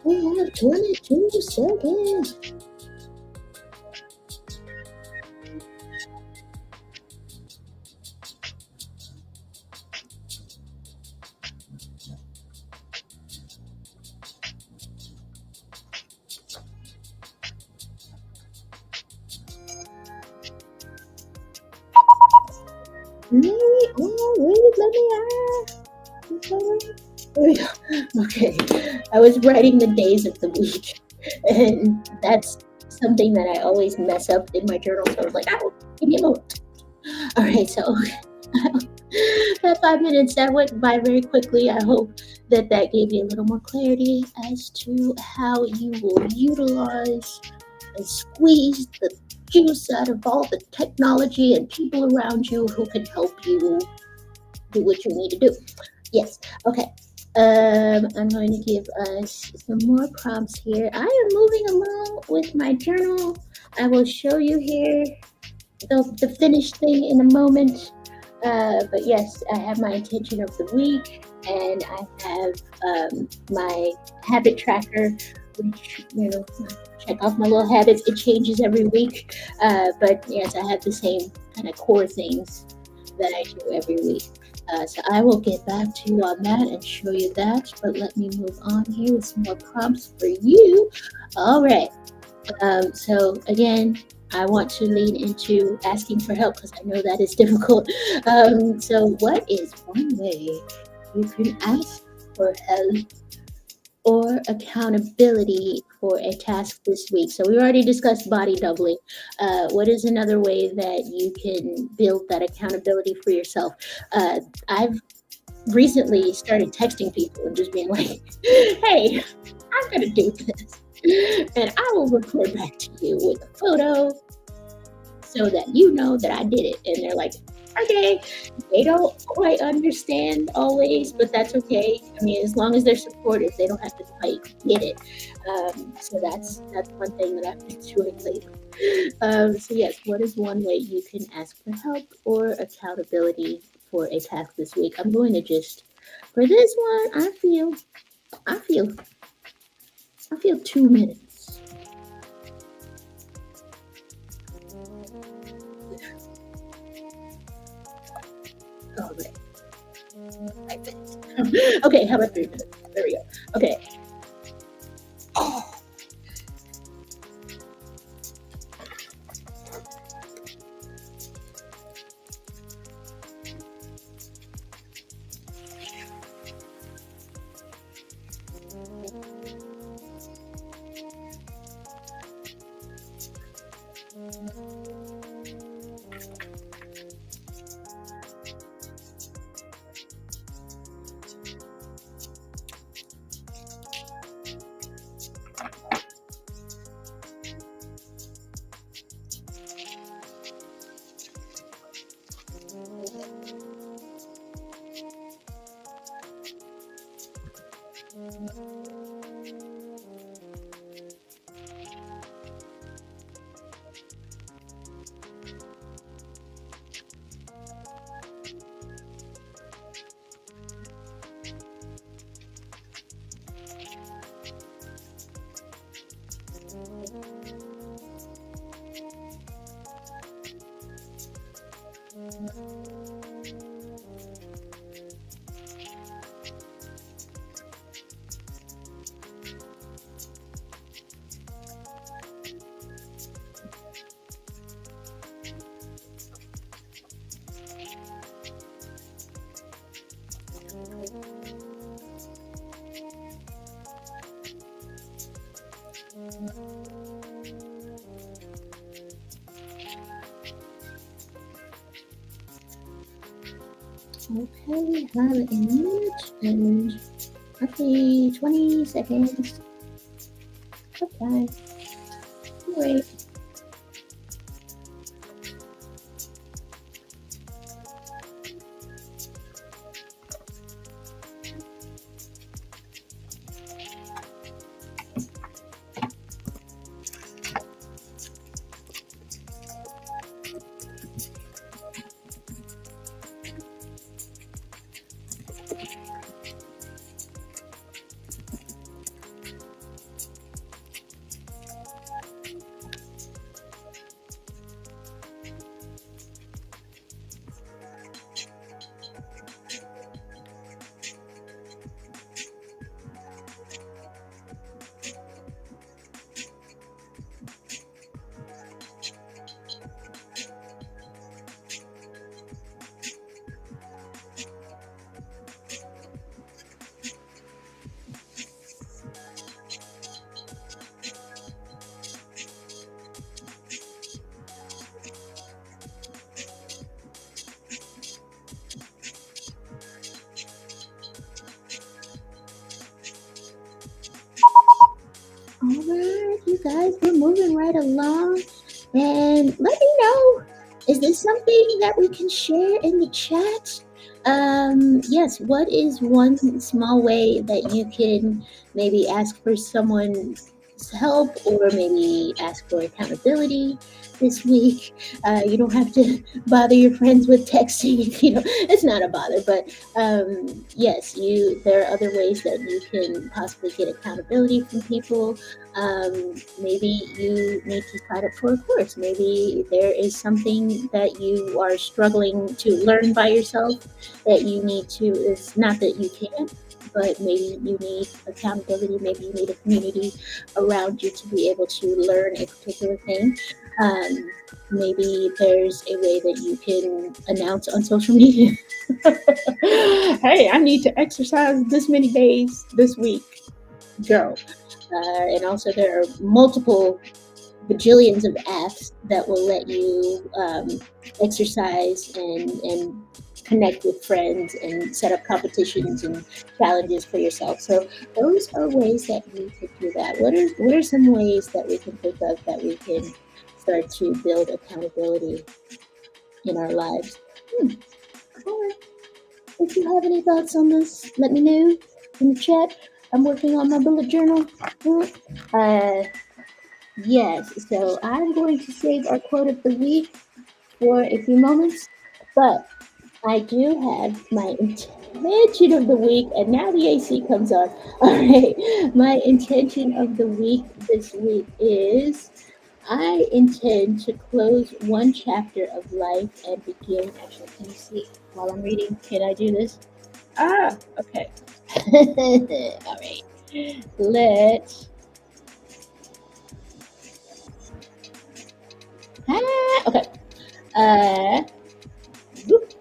We have 22 seconds. Wait, let me ask. Okay, I was writing the days of the week, and that's something that I always mess up in my journal. So I was like, oh, give me a moment. All right, so that 5 minutes that went by very quickly. I hope that that gave you a little more clarity as to how you will utilize and squeeze the juice out of all the technology and people around you who can help you do what you need to do. Yes. Okay. I'm going to give us some more prompts here. I am moving along with my journal. I will show you here the finished thing in a moment. But yes, I have my intention of the week, and I have my habit tracker, which check off my little habits. It changes every week, but yes, I have the same kind of core things that I do every week. So I will get back to you on that and show you that. But let me move on here with some more prompts for you. All right. So again, I want to lean into asking for help because I know that is difficult. So what is one way you can ask for help or accountability for a task this week? So we already discussed body doubling. What is another way that you can build that accountability for yourself? I've recently started texting people and just being like, hey, I'm going to do this. And I will report back to you with a photo so that you know that I did it. And they're like, okay. They don't quite understand always, but that's okay. I mean, as long as they're supportive, they don't have to quite get it. So that's one thing that I've been doing lately. So yes, what is one way you can ask for help or accountability for a task this week? I'm going to just for this one, I feel 2 minutes. Oh, right. Okay, how about 3 minutes? There we go. Okay. Oh. Okay, we have a minute and roughly 20 seconds. Okay. Wait. guys, we're moving right along. And let me know, is this something that we can share in the chat? Yes, what is one small way that you can maybe ask for someone's help or maybe ask for accountability this week? You don't have to bother your friends with texting if you know it's not a bother, but yes, there are other ways that you can possibly get accountability from people. Maybe you need to sign up for a course. Maybe there is something that you are struggling to learn by yourself that you need to. It's not that you can't, but maybe you need accountability. Maybe you need a community around you to be able to learn a particular thing. Um, Maybe there's a way that you can announce on social media. Hey, I need to exercise this many days this week. Go. And also, there are multiple bajillions of apps that will let you exercise and connect with friends and set up competitions and challenges for yourself. So those are ways that we could do that. What are some ways that we can think of that we can start to build accountability in our lives? All right. If you have any thoughts on this, let me know in the chat. I'm working on my bullet journal. Uh, yes, so I'm going to save our quote of the week for a few moments, but I do have my intention of the week, and now the AC comes on. All right, my intention of the week this week is I intend to close one chapter of life and begin. Actually, can you see while I'm reading? Can I do this? Okay. All right. Okay. Whoop.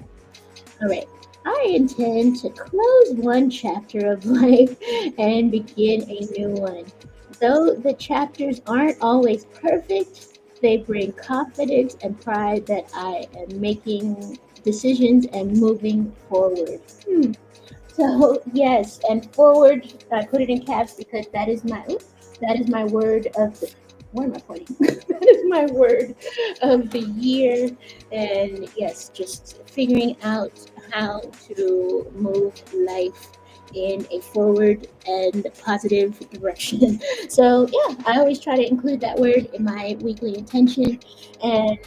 All right. I intend to close one chapter of life and begin a new one. Though the chapters aren't always perfect, they bring confidence and pride that I am making decisions and moving forward. So yes, and forward. I put it in caps because that is my word of the. Where am I pointing? That is my word of the year. And yes, just figuring out how to move life in a forward and positive direction. So yeah, I always try to include that word in my weekly intention, and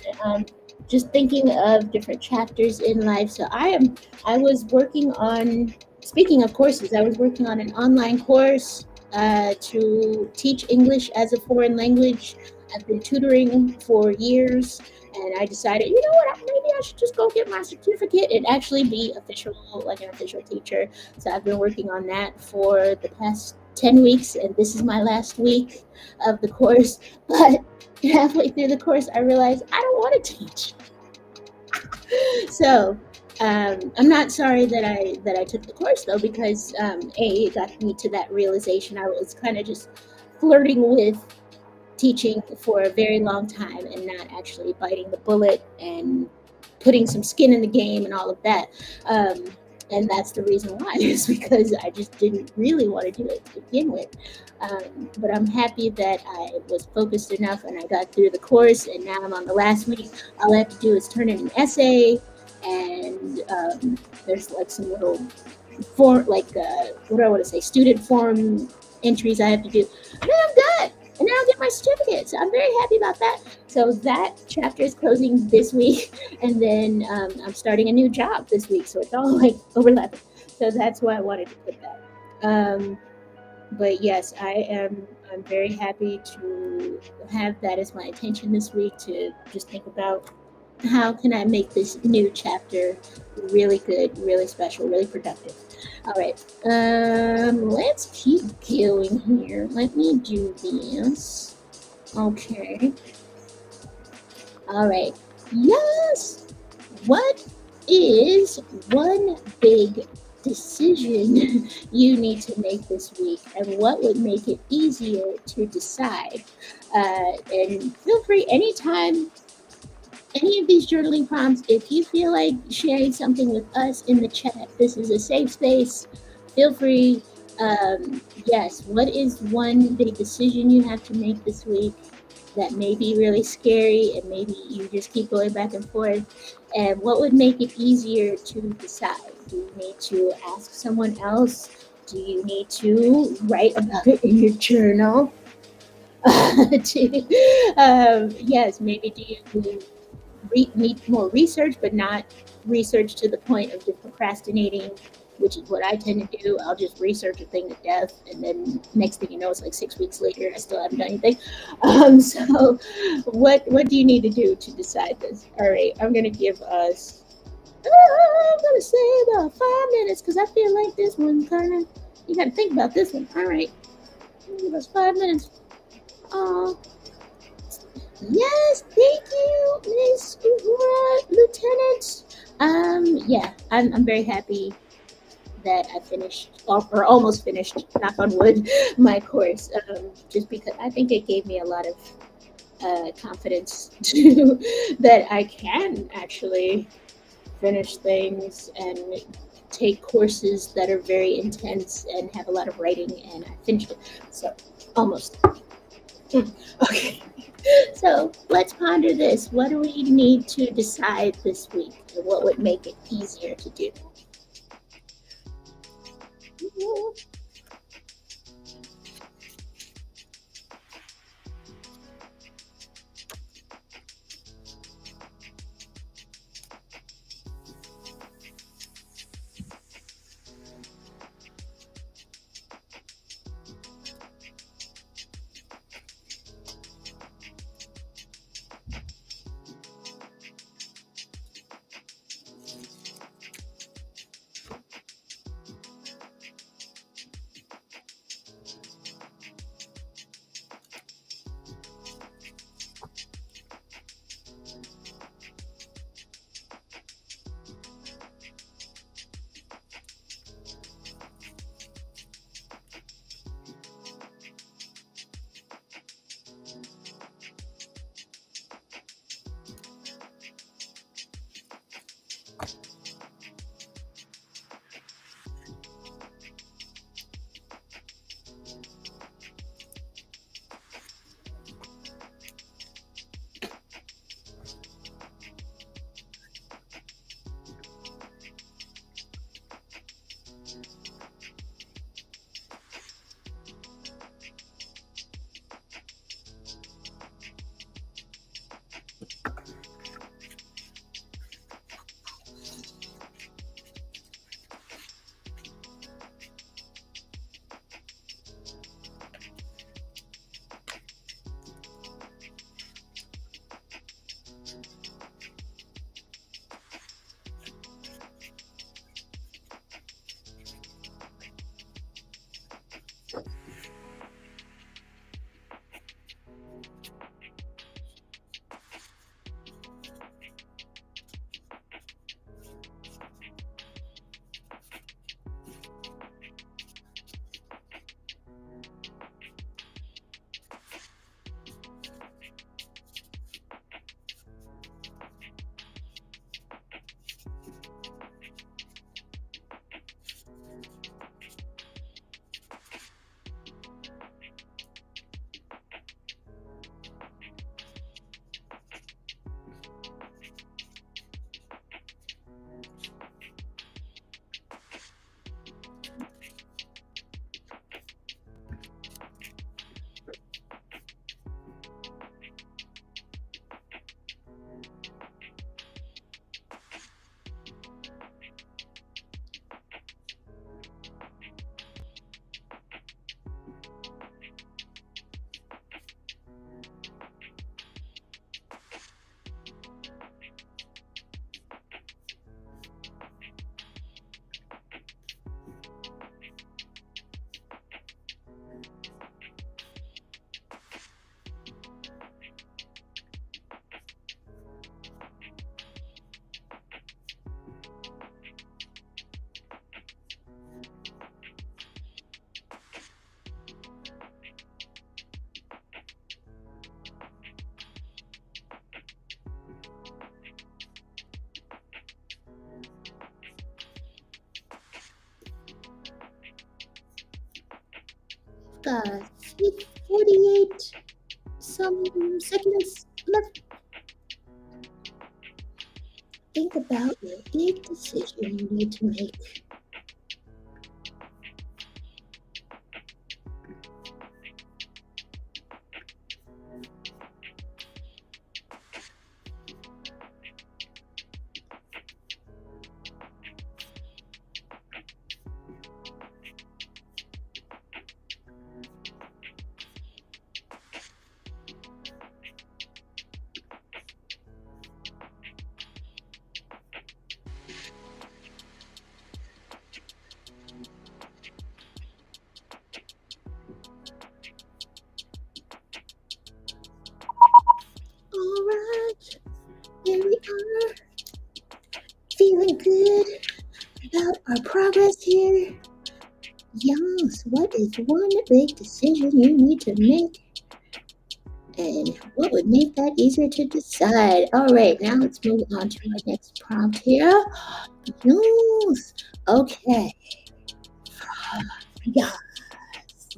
just thinking of different chapters in life. So I was working on. Speaking of courses, I was working on an online course to teach English as a foreign language. I've been tutoring for years, and I decided, you know what, maybe I should just go get my certificate and actually be official, like an official teacher. So I've been working on that for the past 10 weeks, and this is my last week of the course. But halfway through the course, I realized I don't want to teach. So I'm not sorry that I took the course though, because it got me to that realization. I was kind of just flirting with teaching for a very long time and not actually biting the bullet and putting some skin in the game and all of that. And that's the reason why, is because I just didn't really want to do it to begin with. But I'm happy that I was focused enough and I got through the course, and now I'm on the last week. All I have to do is turn in an essay, and there's like some little form, like what do I want to say, student form entries I have to do. And then I'm done, and then I'll get my certificate. So I'm very happy about that. So that chapter is closing this week, and then I'm starting a new job this week. So it's all like overlapping. So that's why I wanted to put that. But yes, I'm very happy to have that as my intention this week, to just think about how can I make this new chapter really good, really special, really productive. All right, let's keep going here. Let me do this. Okay. All right. Yes. What is one big decision you need to make this week, and what would make it easier to decide? And feel free anytime, any of these journaling prompts, if you feel like sharing something with us in the chat, this is a safe space. Feel free. Yes, what is one big decision you have to make this week that may be really scary and maybe you just keep going back and forth? And what would make it easier to decide? Do you need to ask someone else? Do you need to write about it in your journal? Yes, maybe do you need more research, but not research to the point of just procrastinating, which is what I tend to do. I'll just research a thing to death, and then next thing you know, it's like 6 weeks later, and I still haven't done anything. So, what do you need to do to decide this? All right, I'm gonna give us. I'm gonna say about 5 minutes because I feel like this one kind of. You got to think about this one. All right, give us 5 minutes. Uh, Yes, thank you, Miss Lieutenant. Yeah, I'm very happy that I finished or almost finished, knock on wood, my course. Just because I think it gave me a lot of confidence to that I can actually finish things and take courses that are very intense and have a lot of writing, and I finished it. So almost. Okay. So let's ponder this. What do we need to decide this week? And what would make it easier to do? got 48 some seconds left. Think about your big decision you need to make. All right, here we are, feeling good about our progress here. Yes, what is one big decision you need to make? And what would make that easier to decide? All right, now let's move on to our next prompt here. Yes, okay. Yeah,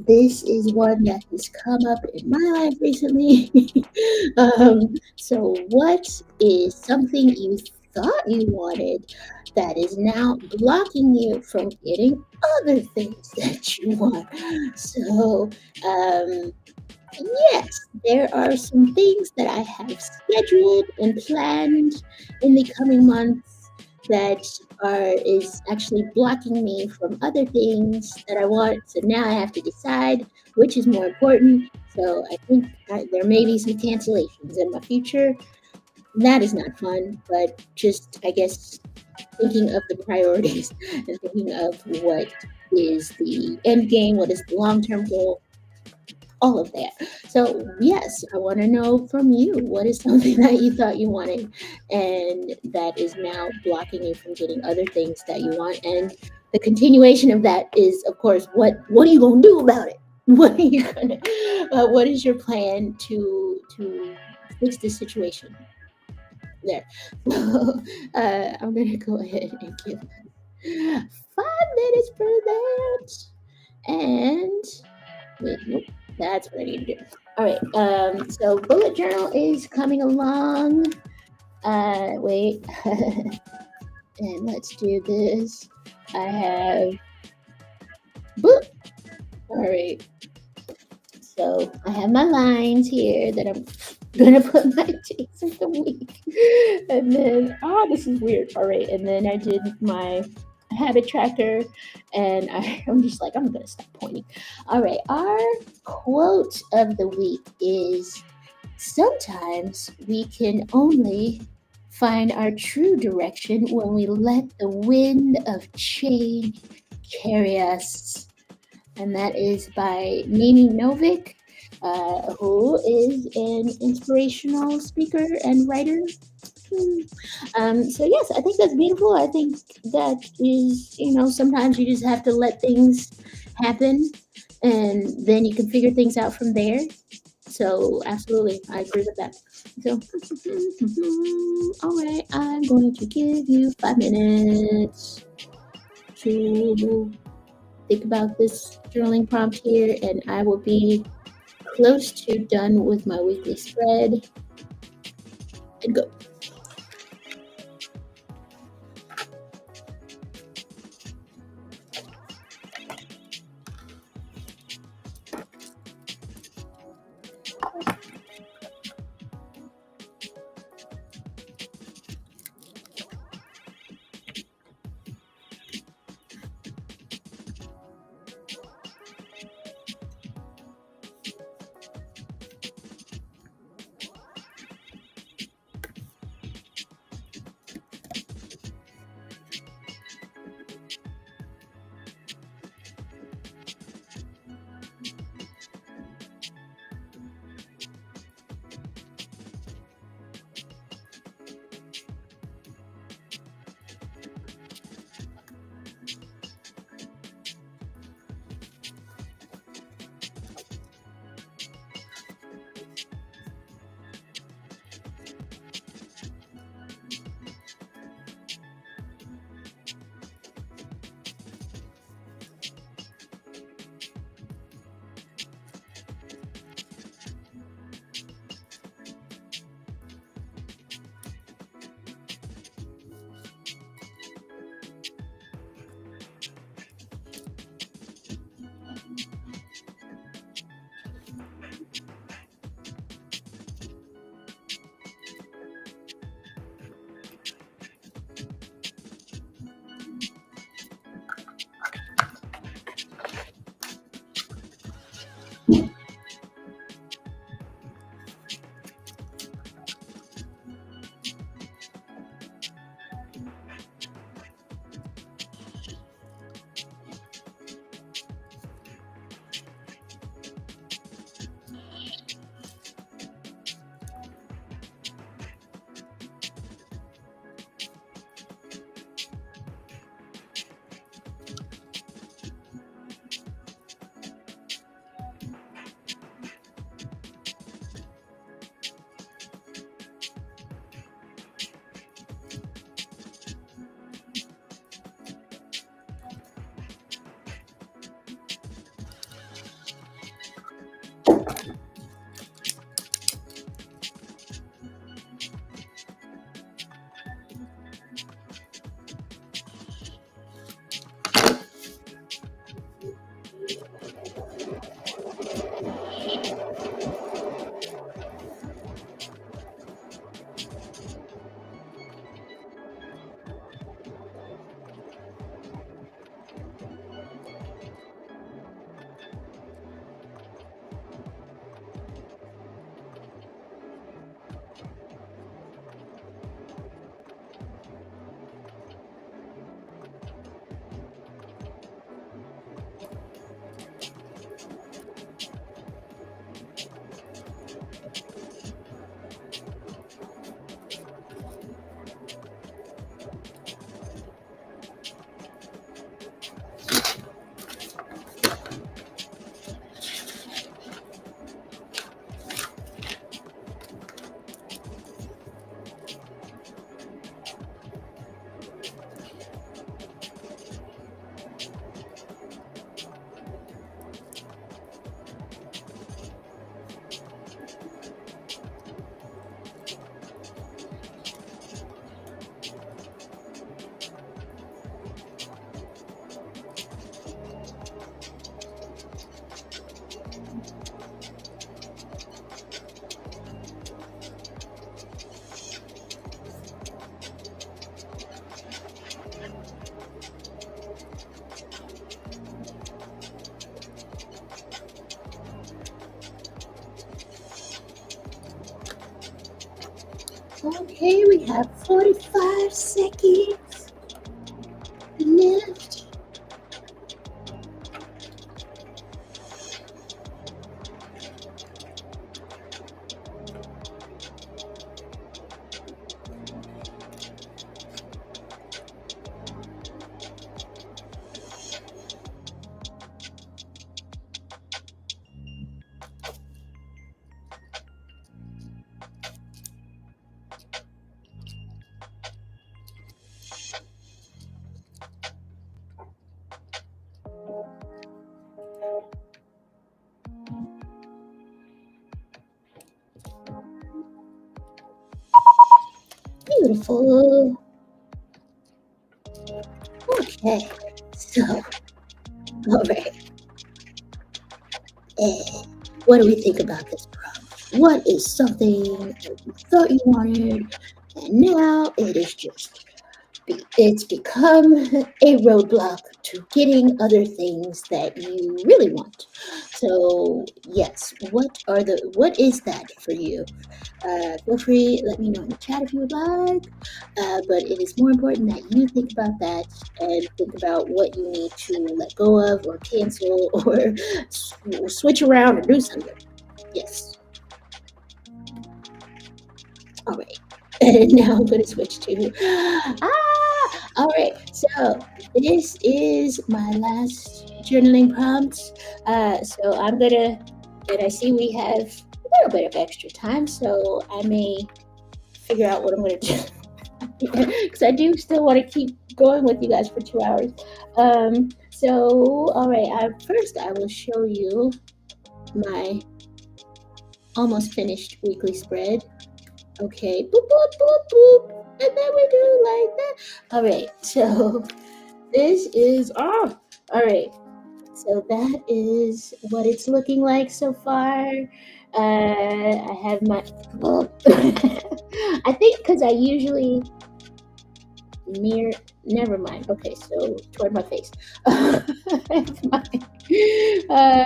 this is one that has come up in my life recently. So, what is something you thought you wanted that is now blocking you from getting other things that you want? So, yes, there are some things that I have scheduled and planned in the coming months that is actually blocking me from other things that I want. So now I have to decide which is more important. So I think there may be some cancellations in my future. That is not fun, but just I guess thinking of the priorities and thinking of what is the end game, what is the long term goal, all of that. So, yes, I want to know from you what is something that you thought you wanted and that is now blocking you from getting other things that you want. And the continuation of that is, of course, what are you going to do about it? What are you gonna? What is your plan to fix this situation? There. So, I'm gonna go ahead and give 5 minutes for that. And wait, nope. That's what I need to do. All right. So bullet journal is coming along. Wait. And let's do this. I have book. All right. So I have my lines here that I'm gonna put my days of the week. And then this is weird. All right. And then I did my habit tracker and I'm just like, I'm gonna stop pointing. All right, our quote of the week is sometimes we can only find our true direction when we let the wind of change carry us. And that is by Mimi Novick, who is an inspirational speaker and writer. So yes, I think that's beautiful. I think that is, sometimes you just have to let things happen and then you can figure things out from there. So absolutely, I agree with that. So, all right, I'm going to give you 5 minutes to think about this journaling prompt here, and I will be close to done with my weekly spread. And go. Okay, we have 45 seconds left. Beautiful. Okay, so, all right. And what do we think about this prompt? What is something that you thought you wanted, and now it is just it's become a roadblock to getting other things that you really want. So yes, what is that for you? Feel free, let me know in the chat if you would like. But it is more important that you think about that and think about what you need to let go of or cancel or switch around or do something. Yes. All right. And now I'm going to switch to. All right. So this is my last journaling prompt. So I'm going to, and I see we have a little bit of extra time, so I may figure out what I'm going to do. Because I do still want to keep going with you guys for 2 hours. So, all right. First, I will show you my almost finished weekly spread. Okay, boop, boop, boop, boop. And then we do like that. All right, so this is, all right. So that is what it's looking like so far. I have my, I think because I usually never mind. Okay, so toward my face. uh,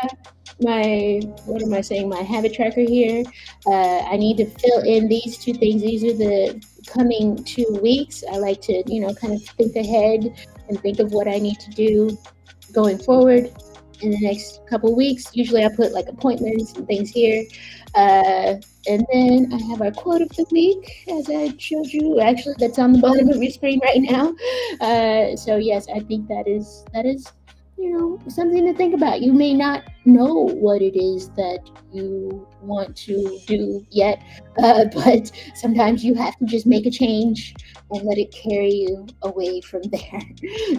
my what am I saying? My habit tracker here. I need to fill in these two things. These are the coming 2 weeks. I like to, kind of think ahead and think of what I need to do going forward in the next couple weeks. Usually I put like appointments and things here. And then I have our quote of the week, as I showed you. Actually, that's on the bottom of your screen right now. So yes, I think that is something to think about. You may not know what it is that you want to do yet, but sometimes you have to just make a change and let it carry you away from there.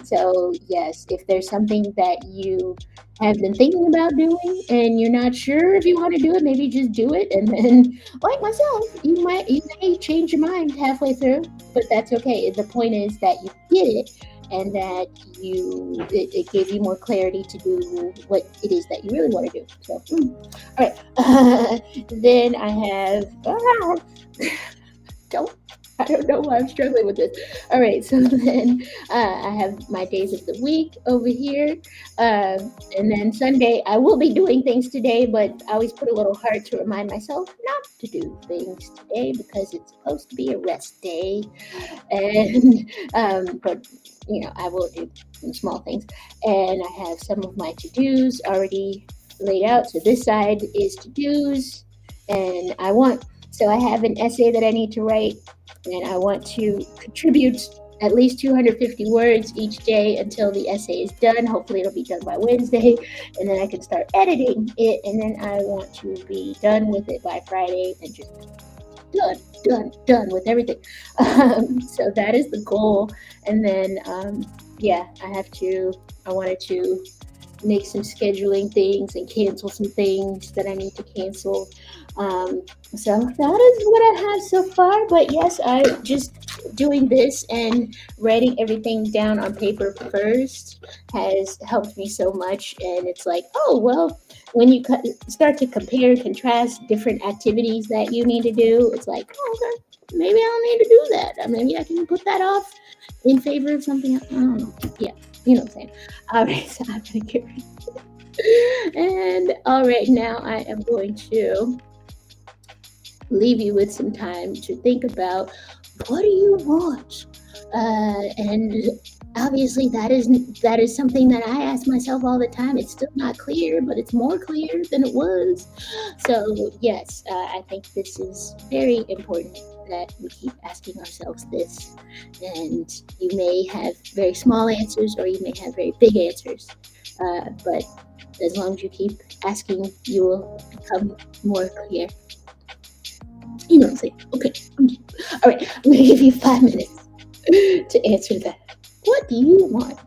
So yes, if there's something that you have been thinking about doing and you're not sure if you want to do it, maybe just do it. And then, like myself, you may change your mind halfway through, but that's okay. The point is that you get it and that it gave you more clarity to do what it is that you really want to do. So, all right. Then I have I don't know why I'm struggling with this. All right, so then I have my days of the week over here. And then Sunday, I will be doing things today, but I always put a little heart to remind myself not to do things today because it's supposed to be a rest day. And, but, I will do some small things. And I have some of my to-dos already laid out. So this side is to-dos. And so I have an essay that I need to write, and I want to contribute at least 250 words each day until the essay is done. Hopefully it'll be done by Wednesday, and then I can start editing it, and then I want to be done with it by Friday and just done with everything. So that is the goal. And then, I wanted to make some scheduling things and cancel some things that I need to cancel. So that is what I have so far. But yes, I just doing this and writing everything down on paper first has helped me so much. And it's like, oh, well, when you start to compare and contrast different activities that you need to do, it's like, oh, okay, maybe I don't need to do that. Maybe I can put that off in favor of something else. I don't know. Yeah, you know what I'm saying. All right, so I'm going to get rid of it. And all right, now I am going to leave you with some time to think about what do you want, and obviously that is something that I ask myself all the time. It's still not clear, but it's more clear than it was. So yes, I think this is very important that we keep asking ourselves this. And you may have very small answers, or you may have very big answers, but as long as you keep asking, you will become more clear. You know what I'm saying? Okay. All right. I'm gonna give you 5 minutes to answer that. What do you want?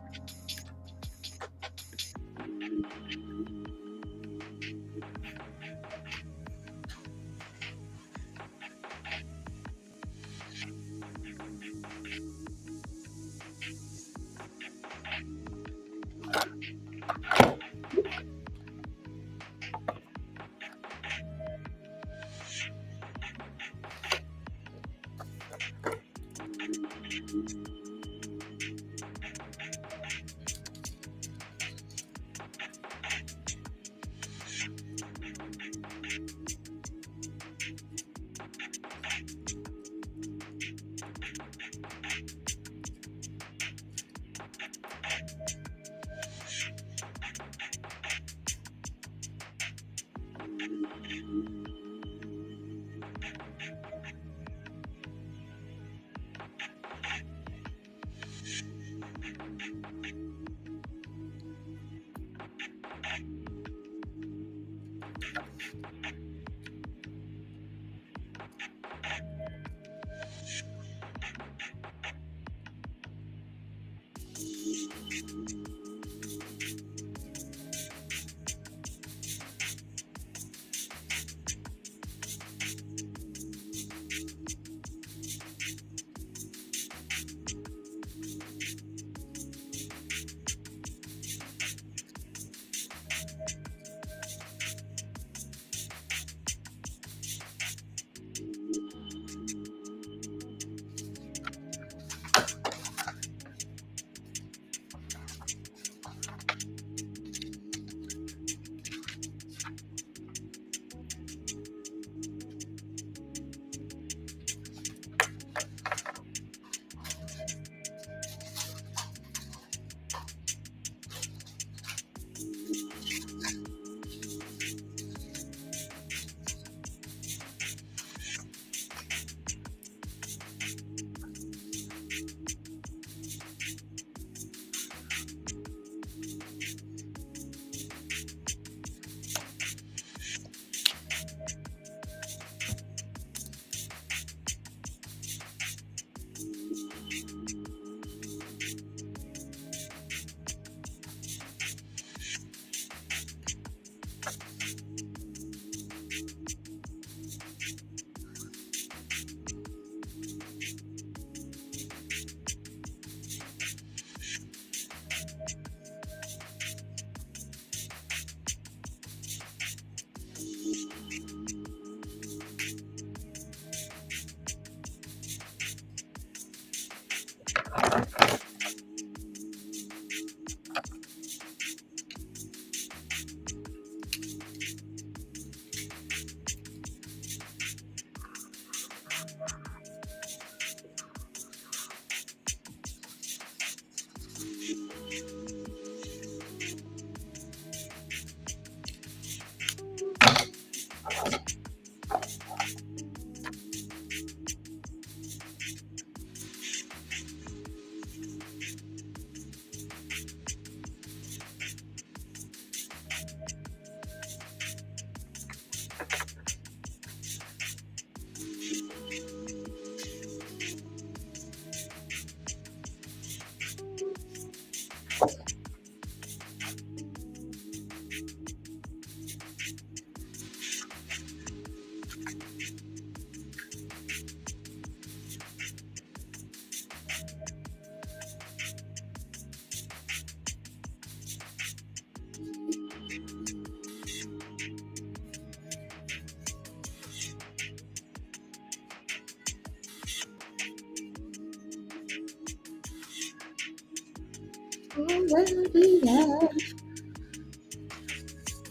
Already have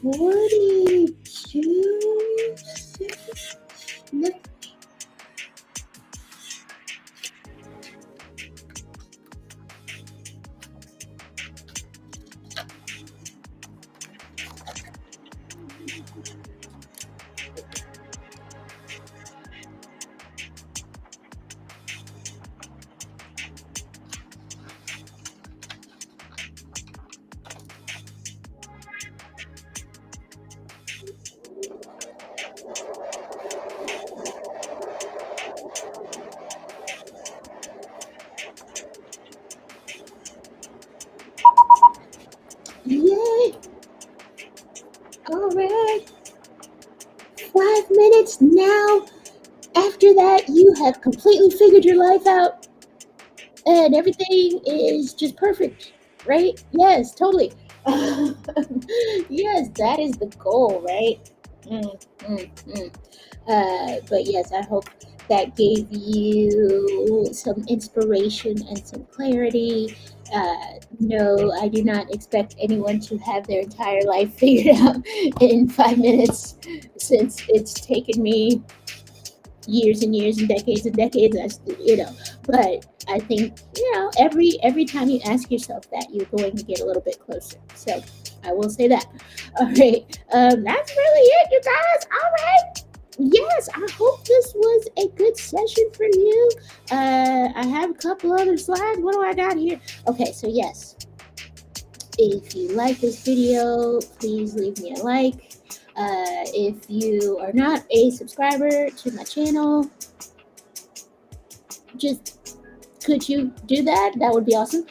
42 seconds left. 5 minutes now. After that, you have completely figured your life out and everything is just perfect, right? Yes, totally. Yes, that is the goal, right? Mm, mm, mm. But yes, I hope that gave you some inspiration and some clarity. No, I do not expect anyone to have their entire life figured out in 5 minutes, since it's taken me years and years and decades. But I think every time you ask yourself that, you're going to get a little bit closer. So I will say that. All right, that's really it, you guys. All right. Yes, I hope this was a good session for you. I have a couple other slides. What do I got here? Okay, so yes, if you like this video, please leave me a like. If you are not a subscriber to my channel, just could you do that? That would be awesome.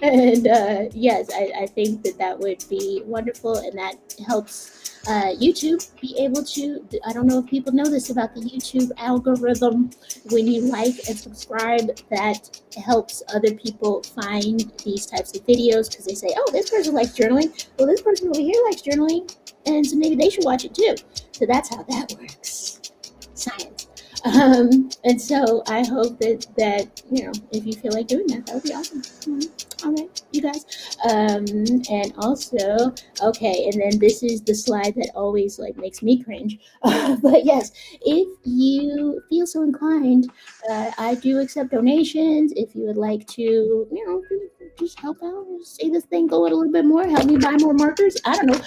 And yes, I think that would be wonderful, and that helps YouTube be able to. I don't know if people know this about the YouTube algorithm. When you like and subscribe, that helps other people find these types of videos, because they say, oh, this person likes journaling. Well, this person over here likes journaling, and so maybe they should watch it too. So that's how that works. Science. And so I hope that if you feel like doing that, that would be awesome. All right, you guys. And also, okay, and then this is the slide that always like makes me cringe. But yes, if you feel so inclined, I do accept donations. If you would like to, just help out, see this thing go a little bit more, help me buy more markers. I don't know.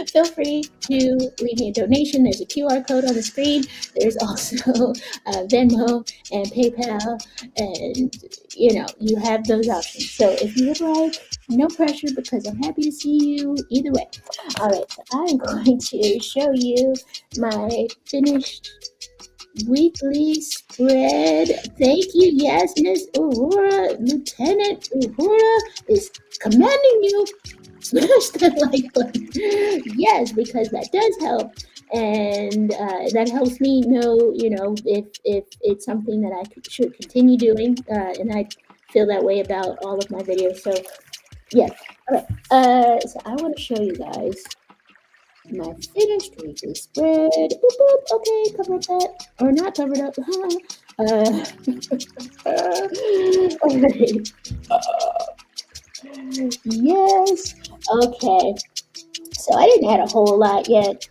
Feel free to leave me a donation. There's a QR code on the screen. There's also Venmo and PayPal, and you have those options. So if you would like, no pressure, because I'm happy to see you either way. All right, so I'm going to show you my finished weekly spread. Thank you. Yes, Miss Aurora, Lieutenant Aurora is commanding you. Smash that like button. Yes, because that does help, and that helps me know, if it's something that I should continue doing, and I feel that way about all of my videos. So yes. Okay. So I want to show you guys my finished weekly spread. Boop, boop. Okay, cover up that, or not covered up. All right. Yes. Okay. So I didn't add a whole lot yet.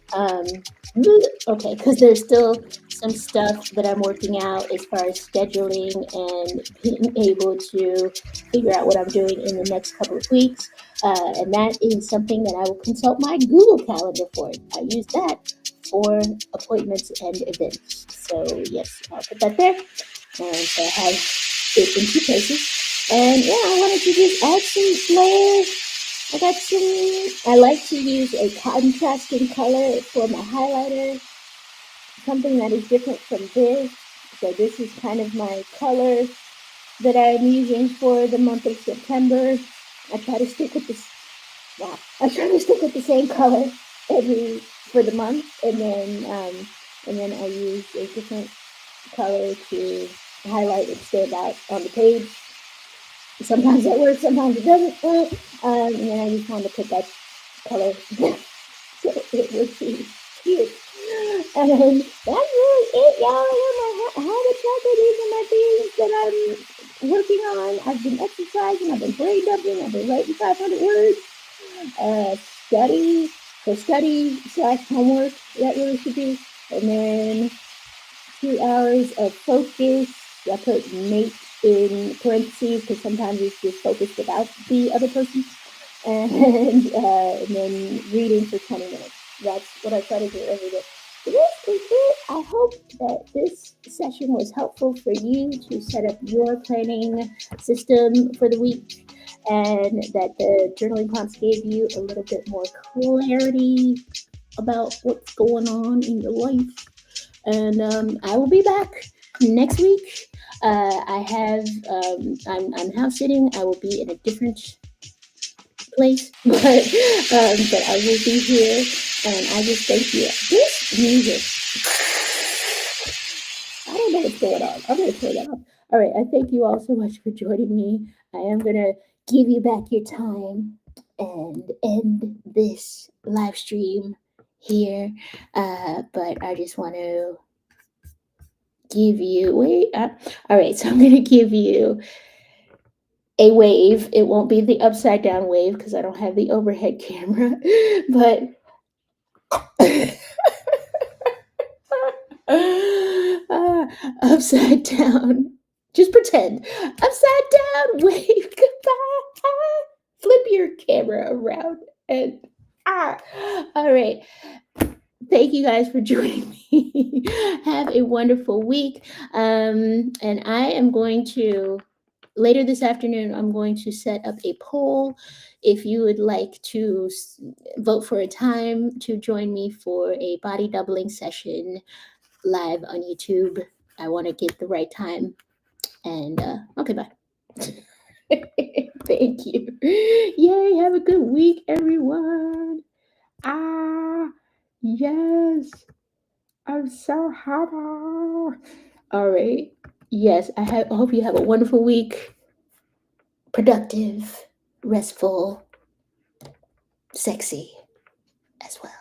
Okay, because there's still some stuff that I'm working out as far as scheduling and being able to figure out what I'm doing in the next couple of weeks. And that is something that I will consult my Google Calendar for. I use that for appointments and events. So yes, I'll put that there. And so I have it in 2 places. And yeah, I wanted to just add some flair. I like to use a contrasting color for my highlighter, something that is different from this. So this is kind of my color that I'm using for the month of September. I try to stick with this. Wow. I try to stick with the same color for the month, and then I use a different color to highlight and stand out on the page. Sometimes that works, sometimes it doesn't work. And then I just wanted to put that color so it would be cute. And that's really it, y'all. I have a tracker. These are my things that I'm working on. I've been exercising, I've been braindumping, I've been writing 500 words. Study/homework, that really should be. And then 2 hours of focus. I put mate in parentheses because sometimes it's just focused without the other person. And then reading for 20 minutes. That's what I try to do every day. So this is it. I hope that this session was helpful for you to set up your planning system for the week, and that the journaling prompts gave you a little bit more clarity about what's going on in your life. And I will be back next week. I'm house sitting. I will be in a different place, but I will be here, and I just thank you. This music, I don't know what's going on. I'm gonna turn that off. All right, I thank you all so much for joining me. I am gonna give you back your time and end this live stream here. But I just want to give you wait. All right, so I'm gonna give you a wave. It won't be the upside down wave because I don't have the overhead camera, but upside down. Just pretend. Upside down wave. Goodbye. Flip your camera around and all right. Thank you guys for joining me. Have a wonderful week. And I am going to later this afternoon, I'm going to set up a poll. If you would like to vote for a time to join me for a body doubling session live on YouTube, I want to get the right time. And okay, bye. Thank you. Yay, have a good week, everyone. Yes, I'm so happy. All right. Yes, I hope you have a wonderful week. Productive, restful, sexy as well.